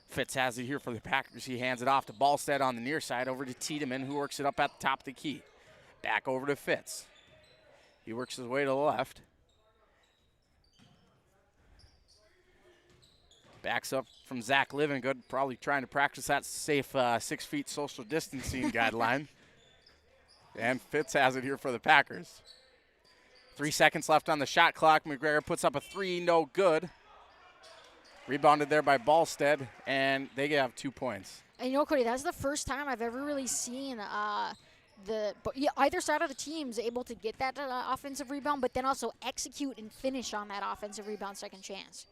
Fitz has it here for the Packers. He hands it off to Ballstead on the near side, over to Tiedemann, who works it up at the top of the key. Back over to Fitz. He works his way to the left. Backs up from Zach Livingood, probably trying to practice that safe 6 feet social distancing guideline. And Fitz has it here for the Packers. 3 seconds left on the shot clock. McGregor puts up a three, no good. Rebounded there by Ballstead, and they have 2 points. And you know, Cody, that's the first time I've ever really seen either side of the team's able to get that offensive rebound, but then also execute and finish on that offensive rebound second chance.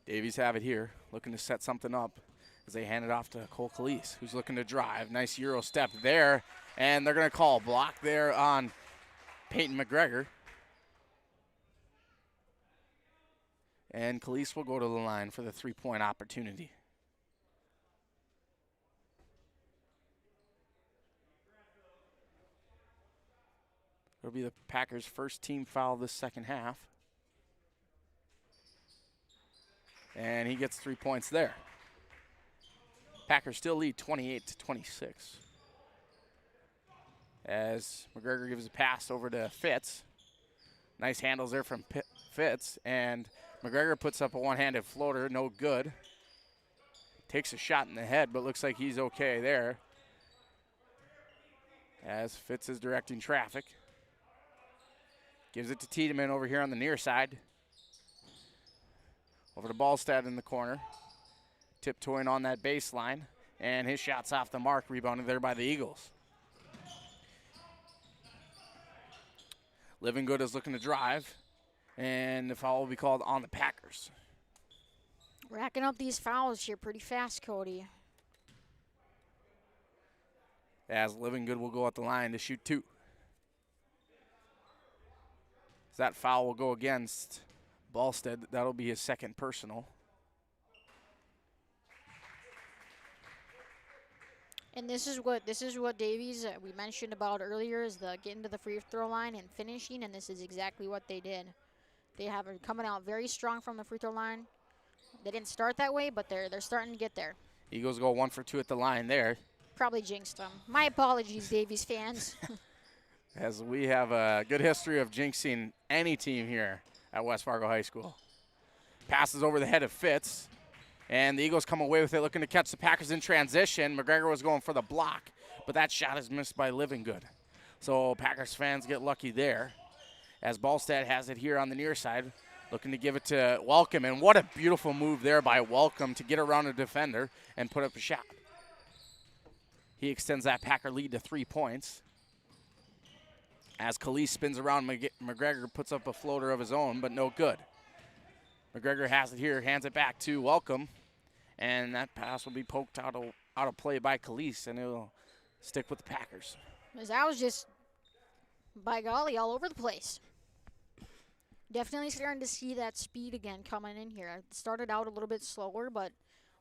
Davies have it here, looking to set something up as they hand it off to Cole Calise, who's looking to drive. Nice Euro step there, and they're going to call a block there on Peyton McGregor. And Calise will go to the line for the three-point opportunity. It'll be the Packers' first team foul this second half. And he gets 3 points there. Packers still lead 28-26. As McGregor gives a pass over to Fitz. Nice handles there from Fitz, and McGregor puts up a one-handed floater, no good. Takes a shot in the head, but looks like he's okay there, as Fitz is directing traffic. Gives it to Tiedemann over here on the near side. Over to Ballstead in the corner. Tiptoeing on that baseline, and his shot's off the mark, rebounded there by the Eagles. Livingood is looking to drive, and the foul will be called on the Packers. Racking up these fouls here pretty fast, Cody. As Livingood will go at the line to shoot two. As that foul will go against Ballstead. That'll be his second personal. And this is what Davies we mentioned about earlier, is the getting to the free throw line and finishing, and this is exactly what they did. They have it coming out very strong from the free throw line. They didn't start that way, but they're starting to get there. Eagles go 1 for 2 at the line there. Probably jinxed them. My apologies, Davies fans. As we have a good history of jinxing any team here at West Fargo High School. Passes over the head of Fitz. And the Eagles come away with it, looking to catch the Packers in transition. McGregor was going for the block, but that shot is missed by Livingood. So Packers fans get lucky there, as Ballstead has it here on the near side, looking to give it to Welcome. And what a beautiful move there by Welcome to get around a defender and put up a shot. He extends that Packer lead to 3 points. As Calise spins around, McGregor puts up a floater of his own, but no good. McGregor has it here, hands it back to Welcome, and that pass will be poked out of play by Calise, and it'll stick with the Packers. That was just, by golly, all over the place. Definitely starting to see that speed again coming in here. It started out a little bit slower, but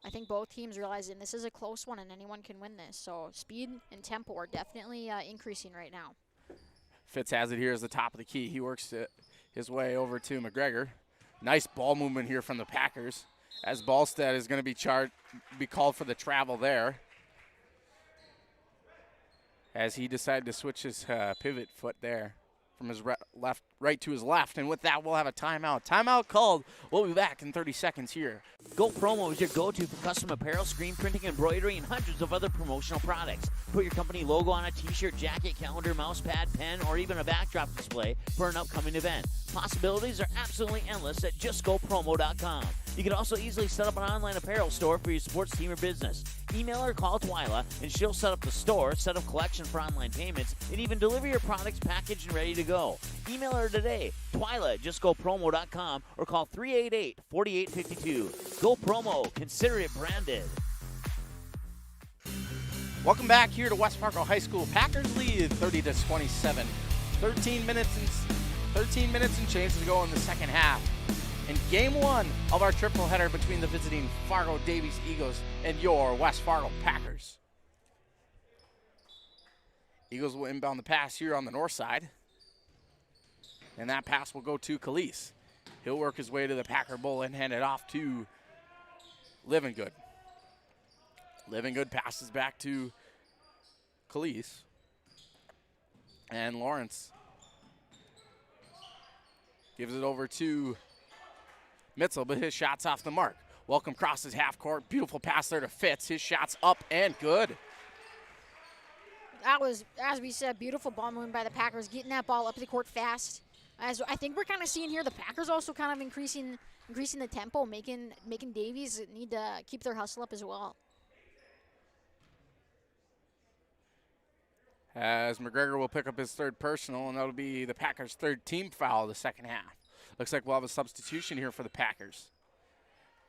I think both teams realizing this is a close one and anyone can win this. So speed and tempo are definitely increasing right now. Fitz has it here as the top of the key. He works his way over to McGregor. Nice ball movement here from the Packers, as Ballstead is going to be called for the travel there, as he decided to switch his pivot foot there from his right to his left. And with that, we'll have a timeout. Timeout called. We'll be back in 30 seconds here. Go Promo is your go-to for custom apparel, screen printing, embroidery, and hundreds of other promotional products. Put your company logo on a t-shirt, jacket, calendar, mouse pad, pen, or even a backdrop display for an upcoming event. Possibilities are absolutely endless at justgopromo.com. You can also easily set up an online apparel store for your sports team or business. Email or call Twyla, and she'll set up the store, set up collection for online payments, and even deliver your products packaged and ready to go. Email her today, Twyla at justgopromo.com, or call 388-4852. Go Promo. Consider it branded. Welcome back here to West Fargo High School. Packers lead 30-27. 13 minutes and change to go in the second half. In game one of our triple header between the visiting Fargo Davies Eagles and your West Fargo Packers. Eagles will inbound the pass here on the north side. And that pass will go to Khalees. He'll work his way to the Packer Bull and hand it off to Livingood. Livingood passes back to Khalees. And Lawrence gives it over to Mitzel, but his shot's off the mark. Welcome crosses half court. Beautiful pass there to Fitz. His shot's up and good. That was, as we said, beautiful ball movement by the Packers, getting that ball up the court fast. As I think we're kind of seeing here, the Packers also kind of increasing the tempo, making Davies need to keep their hustle up as well. As McGregor will pick up his third personal, and that'll be the Packers' third team foul of the second half. Looks like we'll have a substitution here for the Packers.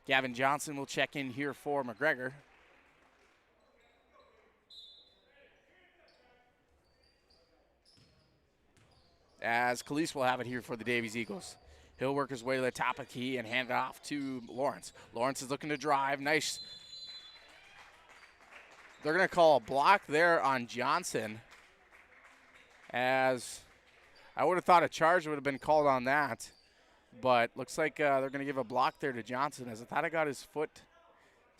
Gavin Johnson will check in here for McGregor. As Khalees will have it here for the Davies Eagles. He'll work his way to the top of the key and hand it off to Lawrence. Lawrence is looking to drive. Nice. They're going to call a block there on Johnson. As I would have thought a charge would have been called on that. But looks like they're going to give a block there to Johnson, as I thought I got his foot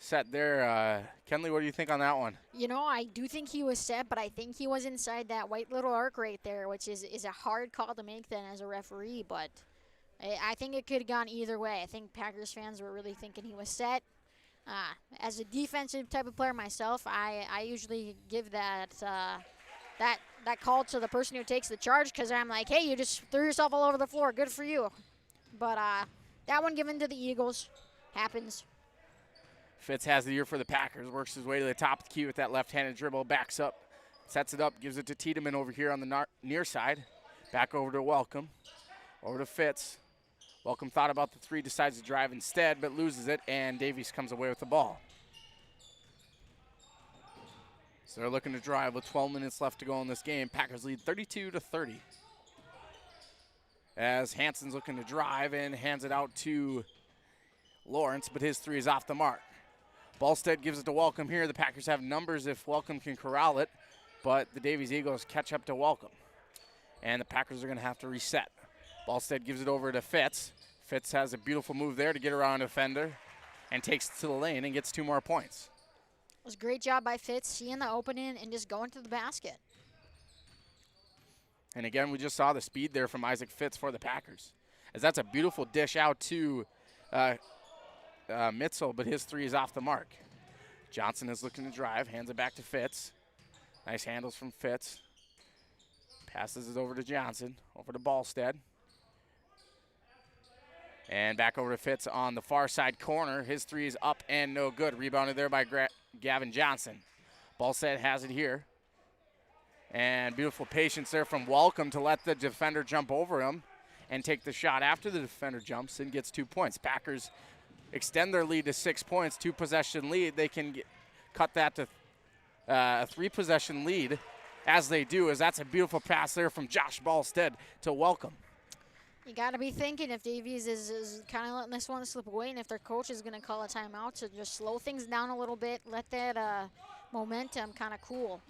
set there. Kenley, what do you think on that one? You know, I do think he was set, but I think he was inside that white little arc right there, which is a hard call to make then as a referee. But I think it could have gone either way. I think Packers fans were really thinking he was set. As a defensive type of player myself, I usually give that call to the person who takes the charge, because I'm like, hey, you just threw yourself all over the floor. Good for you. But that one given to the Eagles happens. Fitz has the ear for the Packers, works his way to the top of the key with that left-handed dribble, backs up, sets it up, gives it to Tiedemann over here on the near side. Back over to Welcome, over to Fitz. Welcome thought about the three, decides to drive instead, but loses it, and Davies comes away with the ball. So they're looking to drive with 12 minutes left to go in this game. Packers lead 32-30. As Hanson's looking to drive and hands it out to Lawrence, but his three is off the mark. Ballstead gives it to Welcome here. The Packers have numbers if Welcome can corral it, but the Davies Eagles catch up to Welcome. And the Packers are going to have to reset. Ballstead gives it over to Fitz. Fitz has a beautiful move there to get around a defender and takes it to the lane and gets 2 more points. It was a great job by Fitz, seeing the opening and just going to the basket. And again, we just saw the speed there from Isaac Fitz for the Packers. As that's a beautiful dish out to Mitzel, but his three is off the mark. Johnson is looking to drive, hands it back to Fitz. Nice handles from Fitz. Passes it over to Johnson, over to Ballstead. And back over to Fitz on the far side corner. His three is up and no good. Rebounded there by Gavin Johnson. Ballstead has it here. And beautiful patience there from Welcome to let the defender jump over him and take the shot after the defender jumps and gets 2 points. Packers extend their lead to 6 points, 2-possession lead. They can cut that to a 3-possession lead as they do, as that's a beautiful pass there from Josh Ballstead to Welcome. You got to be thinking if Davies is kind of letting this one slip away, and if their coach is going to call a timeout to just slow things down a little bit, let that momentum kind of cool.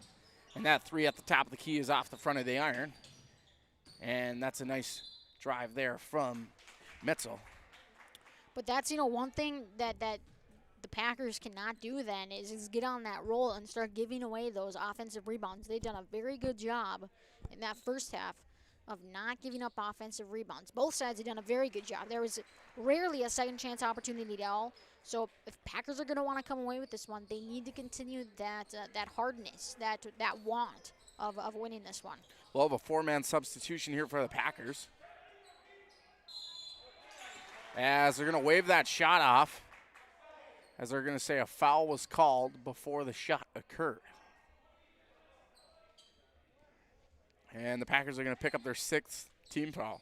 And that three at the top of the key is off the front of the iron. And that's a nice drive there from Mitzel. But that's, one thing that the Packers cannot do then is get on that roll and start giving away those offensive rebounds. They've done a very good job in that first half of not giving up offensive rebounds. Both sides have done a very good job. There was rarely a second chance opportunity at all. So if Packers are going to want to come away with this one, they need to continue that hardness, that want of winning this one. We'll have a 4-man substitution here for the Packers, as they're going to wave that shot off, as they're going to say a foul was called before the shot occurred. And the Packers are going to pick up their 6th team foul.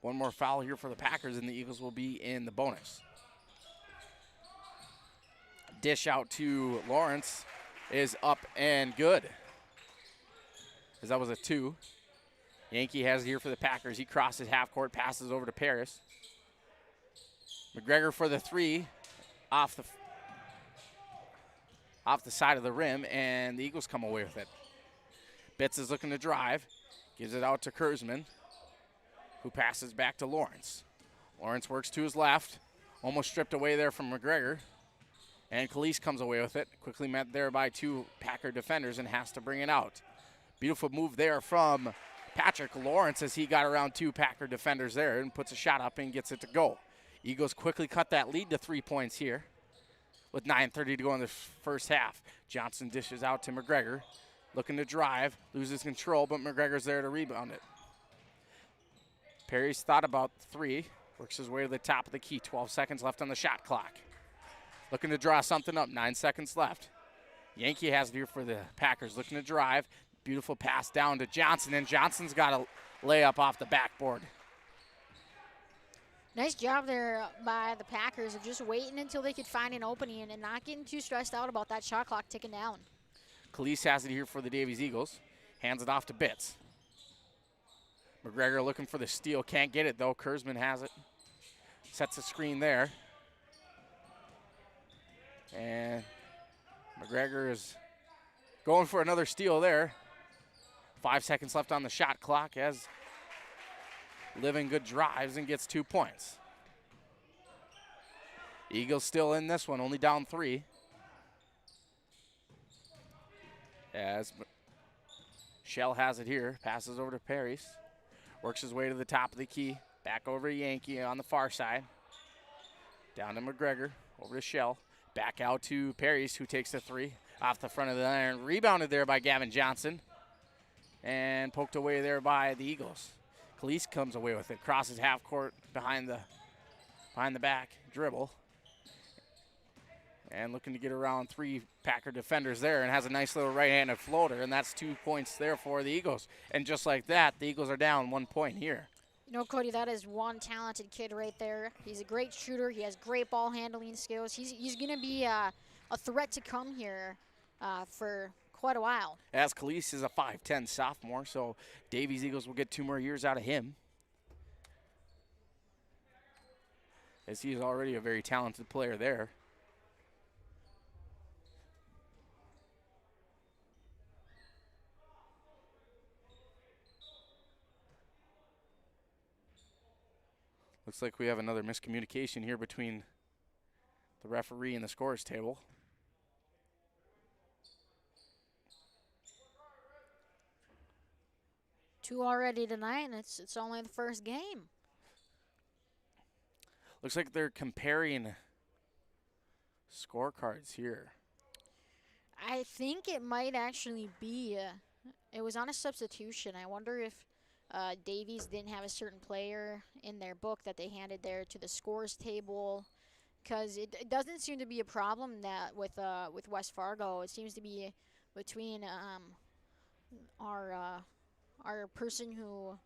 One more foul here for the Packers, and the Eagles will be in the bonus. Dish out to Lawrence is up and good, as that was a 2. Yankee has it here for the Packers. He crosses half court, passes over to Paris. McGregor for the 3 off the side of the rim, and the Eagles come away with it. Bitts is looking to drive, gives it out to Kurzman, who passes back to Lawrence. Lawrence works to his left, almost stripped away there from McGregor, and Calise comes away with it, quickly met there by 2 Packer defenders and has to bring it out. Beautiful move there from Patrick Lawrence as he got around 2 Packer defenders there and puts a shot up and gets it to go. Eagles quickly cut that lead to 3 points here with 9:30 to go in the first half. Johnson dishes out to McGregor, looking to drive, loses control, but McGregor's there to rebound it. Perry's thought about 3, works his way to the top of the key. 12 seconds left on the shot clock. Looking to draw something up, 9 seconds left. Yankee has it here for the Packers, looking to drive. Beautiful pass down to Johnson, and Johnson's got a layup off the backboard. Nice job there by the Packers of just waiting until they could find an opening and not getting too stressed out about that shot clock ticking down. Calise has it here for the Davies Eagles. Hands it off to Bitts. McGregor looking for the steal. Can't get it, though. Kurzman has it. Sets a screen there. And McGregor is going for another steal there. 5 seconds left on the shot clock as Living Good drives and gets 2 points. Eagles still in this one, only down 3. As Shell has it here, passes over to Paris. Works his way to the top of the key. Back over to Yankee on the far side. Down to McGregor, over to Shell. Back out to Paris, who takes the 3 off the front of the iron. Rebounded there by Gavin Johnson. And poked away there by the Eagles. Calise comes away with it. Crosses half court behind the back dribble. And looking to get around 3 Packer defenders there and has a nice little right-handed floater, and that's 2 points there for the Eagles. And just like that, the Eagles are down 1 point here. You know, Cody, that is one talented kid right there. He's a great shooter. He has great ball handling skills. He's going to be a threat to come here for quite a while. As Calise is a 5'10 sophomore, so Davies Eagles will get 2 more years out of him, as he is already a very talented player there. Looks like we have another miscommunication here between the referee and the scorer's table. Two already tonight, and it's only the first game. Looks like they're comparing scorecards here. I think it might actually be, it was on a substitution. I wonder if Davies didn't have a certain player in their book that they handed there to the scores table, because it doesn't seem to be a problem that with West Fargo. It seems to be between our person who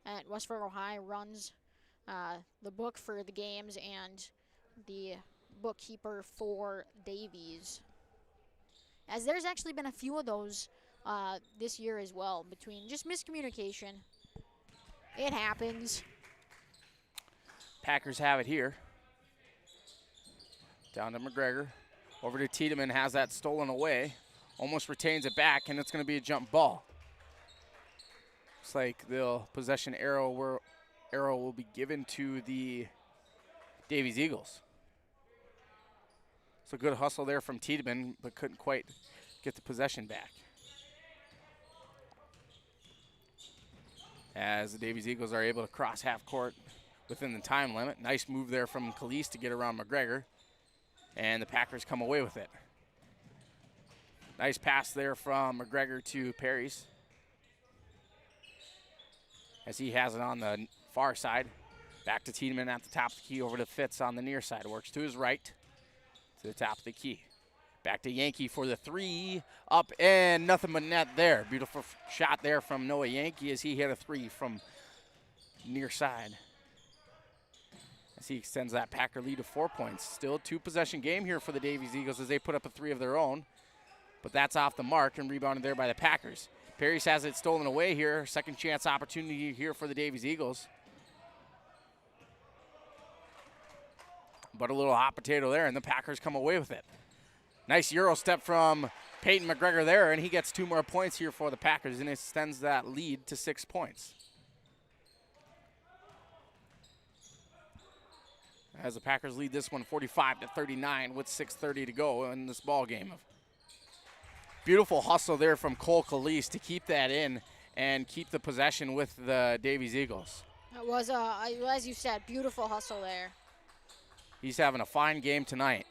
at West Fargo High runs the book for the games and the bookkeeper for Davies. As there's actually been a few of those this year as well, between just miscommunication. It happens. Packers have it here. Down to McGregor. Over to Tiedemann, has that stolen away. Almost retains it back, and it's going to be a jump ball. Looks like the possession arrow will be given to the Davies Eagles. So good hustle there from Tiedemann, but couldn't quite get the possession back. as the Davies Eagles are able to cross half court within the time limit. Nice move there from Calise to get around McGregor, and the Packers come away with it. Nice pass there from McGregor to Perry's, as he has it on the far side. Back to Tiedemann at the top of the key, over to Fitz on the near side. Works to his right, to the top of the key. Back to Yankee for the three, up and nothing but net there. Beautiful shot there from Noah Yankee as he hit a three from near side, as he extends that Packer lead to 4 points. Still a 2-possession game here for the Davies Eagles as they put up a three of their own, but that's off the mark and rebounded there by the Packers. Perry's has it stolen away here. Second chance opportunity here for the Davies Eagles. But a little hot potato there, and the Packers come away with it. Nice Euro step from Peyton McGregor there, and he gets 2 more points here for the Packers and extends that lead to 6 points. As the Packers lead this one 45-39 with 6:30 to go in this ball game. Beautiful hustle there from Cole Calise to keep that in and keep the possession with the Davies Eagles. It was, as you said, beautiful hustle there. He's having a fine game tonight.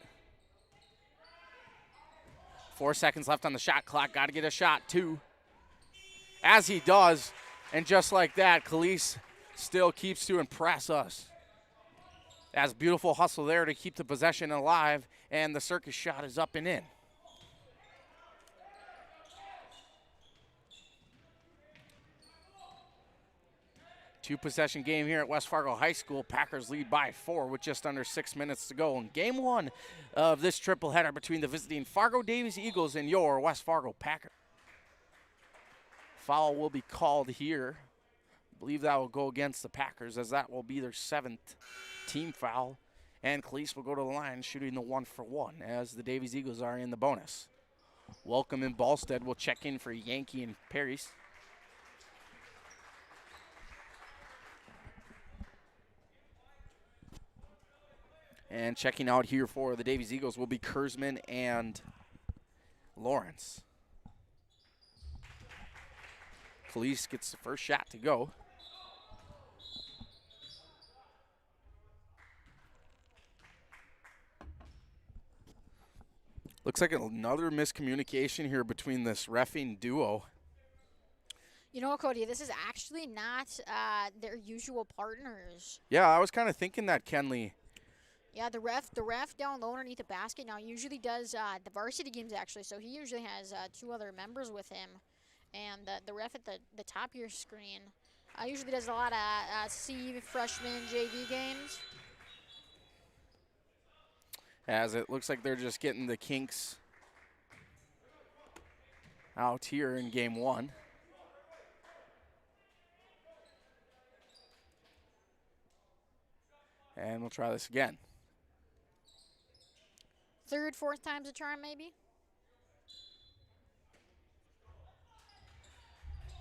4 seconds left on the shot clock. Got to get a shot, too. As he does, and just like that, Calise still keeps to impress us. That's beautiful hustle there to keep the possession alive, and the circus shot is up and in. Two-possession game here at West Fargo High School. Packers lead by 4 with just under 6 minutes to go in game 1 of this triple header between the visiting Fargo Davies Eagles and your West Fargo Packers. Foul will be called here. I believe that will go against the Packers, as that will be their 7th team foul. And Calise will go to the line shooting the 1-for-1 as the Davies Eagles are in the bonus. Welcome and Ballstead will check in for Yankee and Perry's. And checking out here for the Davies Eagles will be Kurzman and Lawrence. Calise gets the first shot to go. Looks like another miscommunication here between this reffing duo. You know what, Cody? This is actually not their usual partners. Yeah, I was kind of thinking that, Kenley. Yeah, the ref down low underneath the basket now usually does the varsity games, actually. So he usually has 2 other members with him. And the ref at the top of your screen usually does a lot of C freshman JV games. As it looks like they're just getting the kinks out here in game 1. And we'll try this again. 3rd, 4th time's a charm, maybe?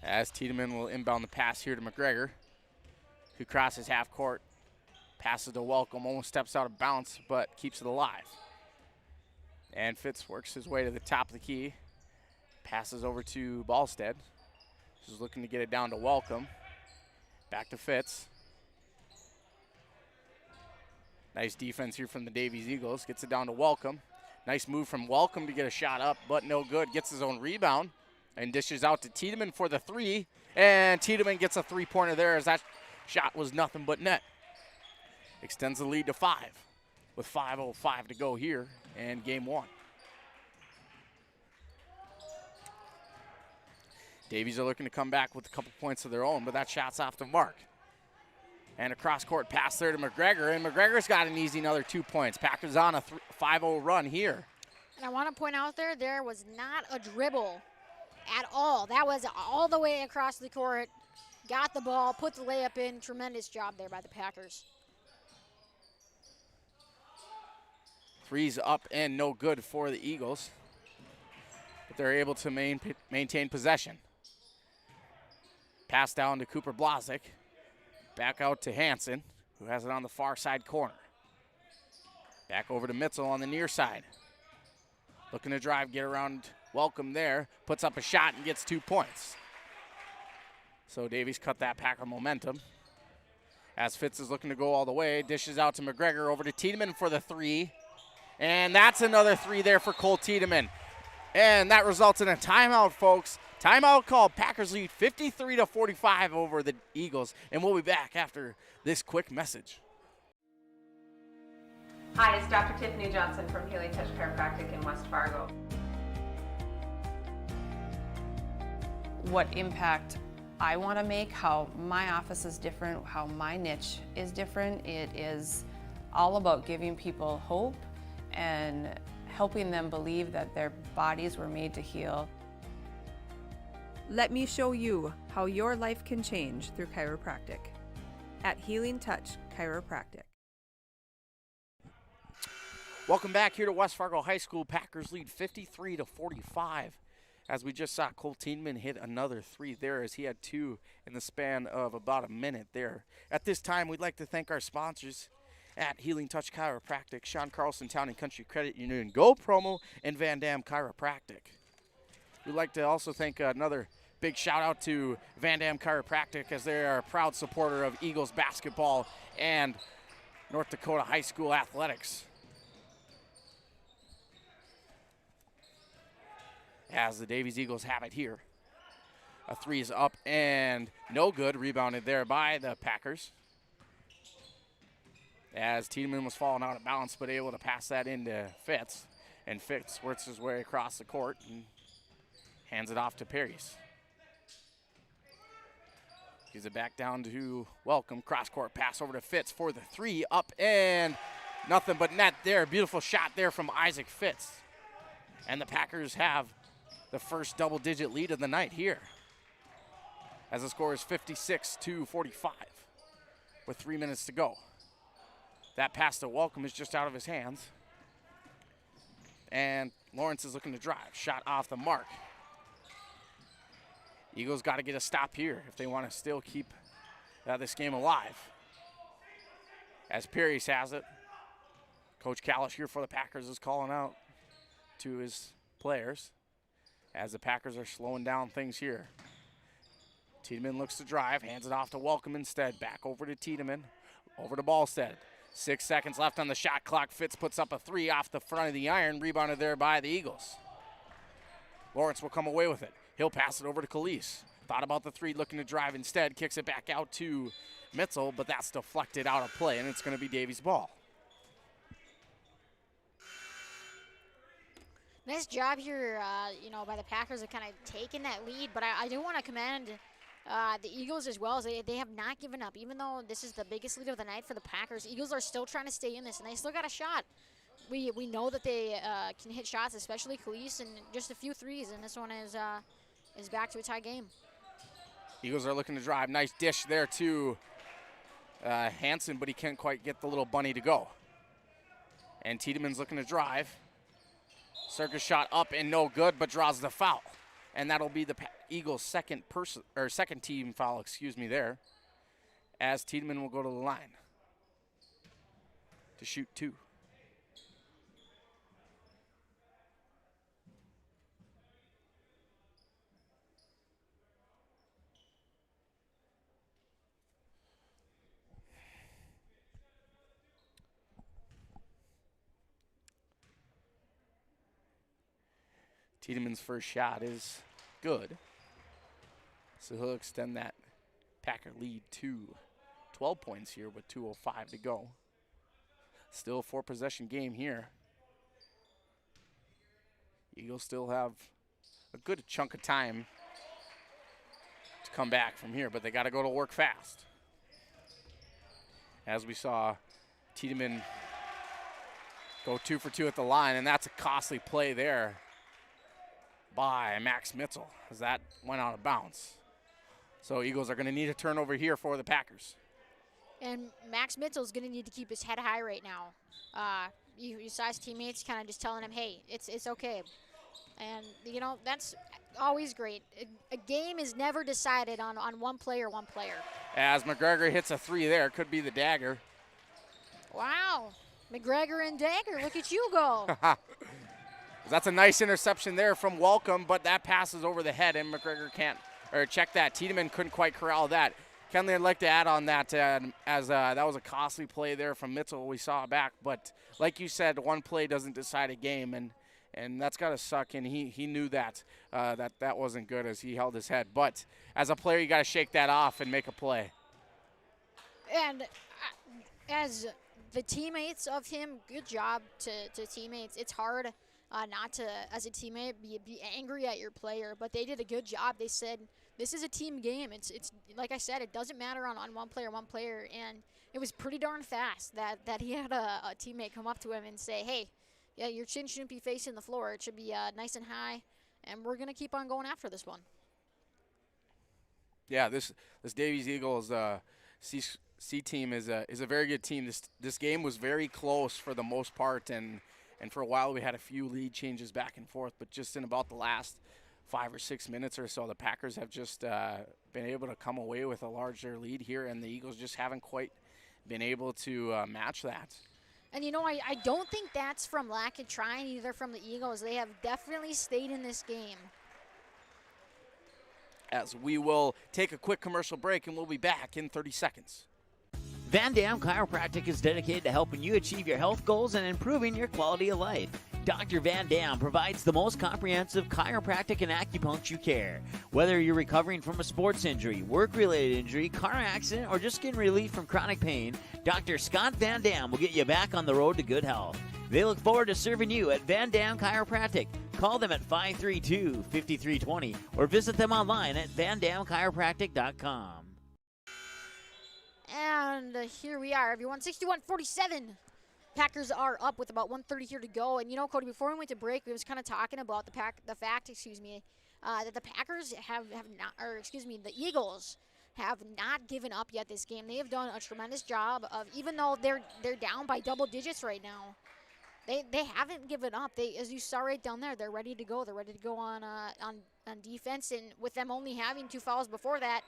As Tiedemann will inbound the pass here to McGregor, who crosses half court, passes to Welcome, almost steps out of bounds, but keeps it alive. And Fitz works his way to the top of the key, passes over to Ballstead, who's looking to get it down to Welcome. Back to Fitz. Nice defense here from the Davies Eagles. Gets it down to Welcome. Nice move from Welcome to get a shot up, but no good. Gets his own rebound and dishes out to Tiedemann for the 3. And Tiedemann gets a 3-pointer there, as that shot was nothing but net. Extends the lead to 5 with 5:05 to go here in game 1. Davies are looking to come back with a couple points of their own, but that shot's off the mark. And a cross-court pass there to McGregor, and McGregor's got an easy another 2 points. Packers on a 5-0 run here. And I want to point out there was not a dribble at all. That was all the way across the court. Got the ball, put the layup in. Tremendous job there by the Packers. 3's up and no good for the Eagles. But they're able to maintain possession. Pass down to Cooper Blazek. Back out to Hansen, who has it on the far side corner. Back over to Mitzel on the near side. Looking to drive, get around Welcome there. Puts up a shot and gets 2 points. So Davies cut that Packer momentum. As Fitz is looking to go all the way, dishes out to McGregor, over to Tiedemann for the three. And that's another three there for Cole Tiedemann. And that results in a timeout, folks. Timeout called. Packers lead 53-45 over the Eagles. And we'll be back after this quick message. Hi, it's Dr. Tiffany Johnson from Healing Touch Chiropractic in West Fargo. What impact I want to make, how my office is different, how my niche is different. It is all about giving people hope and helping them believe that their bodies were made to heal. Let me show you how your life can change through chiropractic at Healing Touch Chiropractic. Welcome back here to West Fargo High School. Packers lead 53-45. As we just saw, Cole Tiedemann hit another three there, as he had two in the span of about a minute there. At this time, we'd like to thank our sponsors at Healing Touch Chiropractic, Sean Carlson Town and Country Credit Union, Go Promo, and Van Dam Chiropractic. We'd like to also thank another big shout out to Van Dam Chiropractic, as they are a proud supporter of Eagles basketball and North Dakota High School athletics. As the Davies Eagles have it here. A three is up and no good. Rebounded there by the Packers. As Tiedemann was falling out of balance, but able to pass that into Fitz. And Fitz works his way across the court and hands it off to Perry's. Gives it back down to Welcome. Cross-court pass over to Fitz for the three. Up and nothing but net there. Beautiful shot there from Isaac Fitz. And the Packers have the first double-digit lead of the night here, as the score is 56-45 with 3 minutes to go. That pass to Welcome is just out of his hands. And Lawrence is looking to drive. Shot off the mark. Eagles got to get a stop here if they want to still keep this game alive. As Perry has it, Coach Kalish here for the Packers is calling out to his players, as the Packers are slowing down things here. Tiedemann looks to drive, hands it off to Welcome instead. Back over to Tiedemann, over to Ballstead. 6 seconds left on the shot clock. Fitz puts up a three off the front of the iron, rebounded there by the Eagles. Lawrence will come away with it. He'll pass it over to Calise. Thought about the three, looking to drive instead. Kicks it back out to Mitzel, but that's deflected out of play, and it's going to be Davies' ball. Nice job here, by the Packers of kind of taking that lead. But I do want to commend the Eagles as well. As they have not given up. Even though this is the biggest lead of the night for the Packers, Eagles are still trying to stay in this, and they still got a shot. We know that they can hit shots, especially Calise, and just a few threes, and this one is back to a tie game. Eagles are looking to drive. Nice dish there to Hansen, but he can't quite get the little bunny to go. And Tiedemann's looking to drive. Circus shot up and no good, but draws the foul. And that'll be the Eagles' second team foul, there, as Tiedemann will go to the line to shoot two. Tiedemann's first shot is good, so he'll extend that Packer lead to 12 points here with 2:05 to go. Still a 4-possession game here. Eagles still have a good chunk of time to come back from here, but they got to go to work fast. As we saw Tiedemann go 2 for 2 at the line, and that's a costly play there by Max Mitzel, as that went out of bounds. So Eagles are going to need a turnover here for the Packers. And Max Mitzel's going to need to keep his head high right now. You saw his teammates kind of just telling him, hey, it's okay. And, that's always great. A game is never decided on one player. As McGregor hits a three there, could be the dagger. Wow. McGregor and dagger, look at you go. That's a nice interception there from Welcome, but that passes over the head, and McGregor can't or check that. Tiedemann couldn't quite corral that. Kenley, I'd like to add on that as that was a costly play there from Mitchell. We saw it back, but like you said, one play doesn't decide a game, and that's got to suck, and he knew that that wasn't good as he held his head. But as a player, you got to shake that off and make a play. And as the teammates of him, good job to teammates. It's hard not to, as a teammate, be angry at your player, but they did a good job. They said, this is a team game. It's like I said, it doesn't matter on one player, and it was pretty darn fast that he had a teammate come up to him and say, hey, yeah, your chin shouldn't be facing the floor. It should be nice and high, and we're going to keep on going after this one. Yeah, this Davies Eagles C team is a very good team. This game was very close for the most part, and for a while we had a few lead changes back and forth, but just in about the last 5 or 6 minutes or so, the Packers have just been able to come away with a larger lead here, and the Eagles just haven't quite been able to match that. And, you know, I don't think that's from lack of trying either from the Eagles. They have definitely stayed in this game. As we will take a quick commercial break, and we'll be back in 30 seconds. Van Dam Chiropractic is dedicated to helping you achieve your health goals and improving your quality of life. Dr. Van Dam provides the most comprehensive chiropractic and acupuncture care. Whether you're recovering from a sports injury, work-related injury, car accident, or just getting relief from chronic pain, Dr. Scott Van Dam will get you back on the road to good health. They look forward to serving you at Van Dam Chiropractic. Call them at 532-5320 or visit them online at vandamchiropractic.com. And here we are, everyone, 61-47. Packers are up with about 1:30 here to go. And, you know, Cody, before we went to break, we was kind of talking about the fact, that the Packers the Eagles have not given up yet this game. They have done a tremendous job of, even though they're down by double digits right now, they haven't given up. They, as you saw right down there, they're ready to go. They're ready to go on defense, and with them only having 2 fouls before that,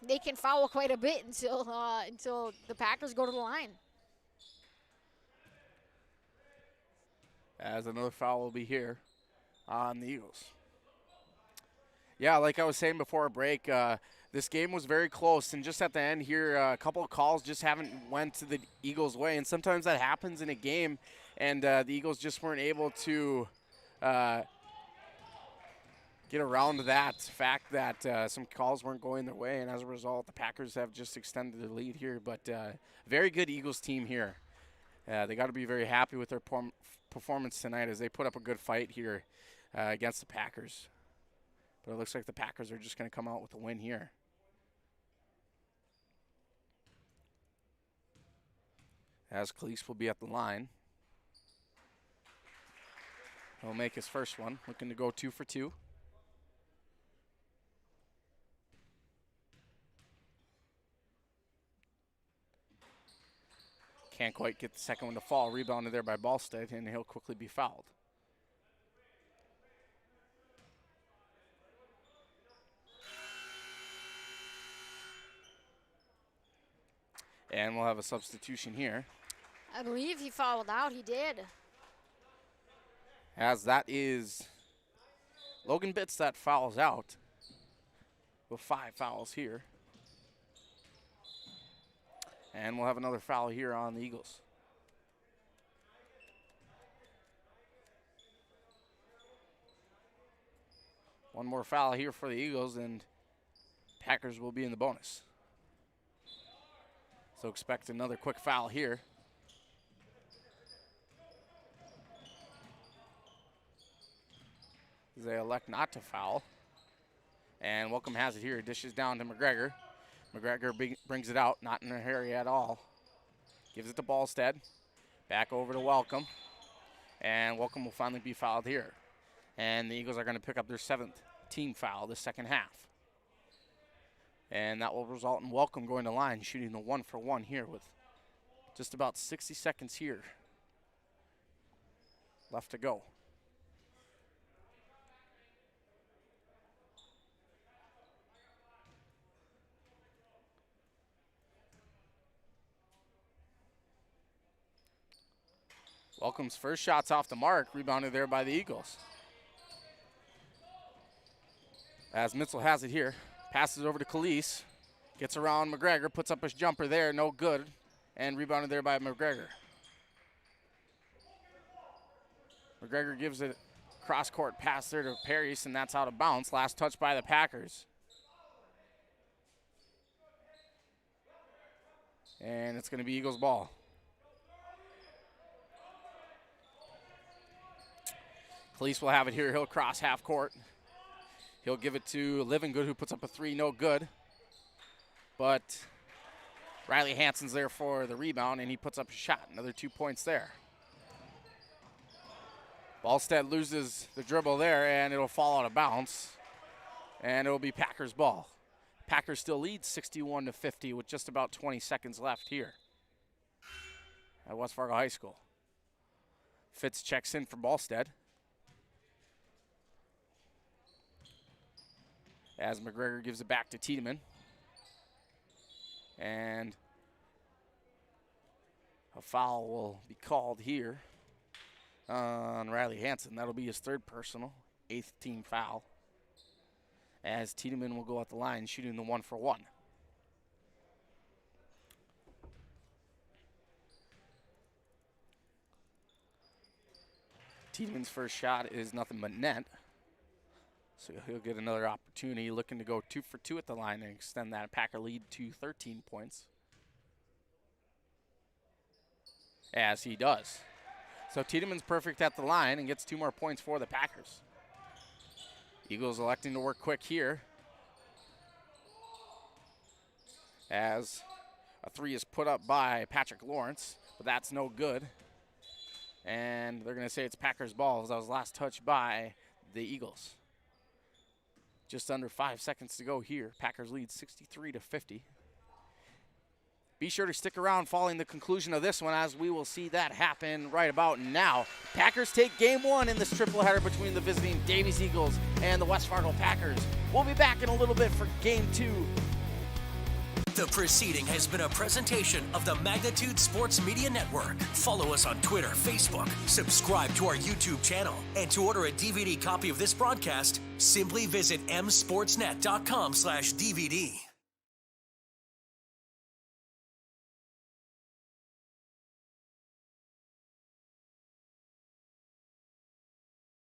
they can foul quite a bit until the Packers go to the line. As another foul will be here on the Eagles. Yeah, like I was saying before a break, this game was very close, and just at the end here, a couple of calls just haven't went to the Eagles' way, and sometimes that happens in a game, and the Eagles just weren't able to get around that fact that some calls weren't going their way, and as a result, the Packers have just extended the lead here. But very good Eagles team here. They got to be very happy with their performance tonight as they put up a good fight here against the Packers. But it looks like the Packers are just going to come out with a win here. As Cleese will be at the line. He'll make his first one, looking to go 2 for 2. Can't quite get the second one to fall. Rebounded there by Ballstead, and he'll quickly be fouled. And we'll have a substitution here. I believe he fouled out. He did. As that is Logan Bitts that fouls out. With 5 fouls here. And we'll have another foul here on the Eagles. One more foul here for the Eagles, and Packers will be in the bonus. So expect another quick foul here. They elect not to foul. And Welcome has it here. Dishes down to McGregor. McGregor brings it out, not in a hurry at all. Gives it to Ballstead. Back over to Welcome. And Welcome will finally be fouled here. And the Eagles are going to pick up their 7th team foul this second half. And that will result in Welcome going to line, shooting the 1-for-1 here with just about 60 seconds here left to go. Welcome's first shot's off the mark, rebounded there by the Eagles. As Mitchell has it here. Passes over to Khalees. Gets around McGregor. Puts up his jumper there. No good. And rebounded there by McGregor. McGregor gives it cross-court pass there to Paris, and that's out of bounds. Last touch by the Packers. And it's going to be Eagles ball. Khalees will have it here. He'll cross half court. He'll give it to Livingood, who puts up a three, no good. But Riley Hansen's there for the rebound, and he puts up a shot. Another 2 points there. Ballstead loses the dribble there, and it'll fall out of bounds. And it'll be Packers ball. Packers still lead 61-50 with just about 20 seconds left here at West Fargo High School. Fitz checks in for Ballstead. As McGregor gives it back to Tiedemann. And a foul will be called here on Riley Hansen. That'll be his third personal, 8th team foul. As Tiedemann will go at the line shooting the 1-for-1. Tiedemann's first shot is nothing but net. So he'll get another opportunity, looking to go 2 for 2 at the line and extend that Packer lead to 13 points. As he does. So Tiedemann's perfect at the line and gets 2 more points for the Packers. Eagles electing to work quick here. As a three is put up by Patrick Lawrence, but that's no good. And they're going to say it's Packers ball, as that was last touch by the Eagles. Just under 5 seconds to go here. Packers lead 63-50. Be sure to stick around following the conclusion of this one, as we will see that happen right about now. Packers take game 1 in this triple header between the visiting Davies Eagles and the West Fargo Packers. We'll be back in a little bit for game 2. The proceeding has been a presentation of the Magnitude Sports Media Network. Follow us on Twitter, Facebook, subscribe to our YouTube channel, and to order a DVD copy of this broadcast, simply visit msportsnet.com/DVD.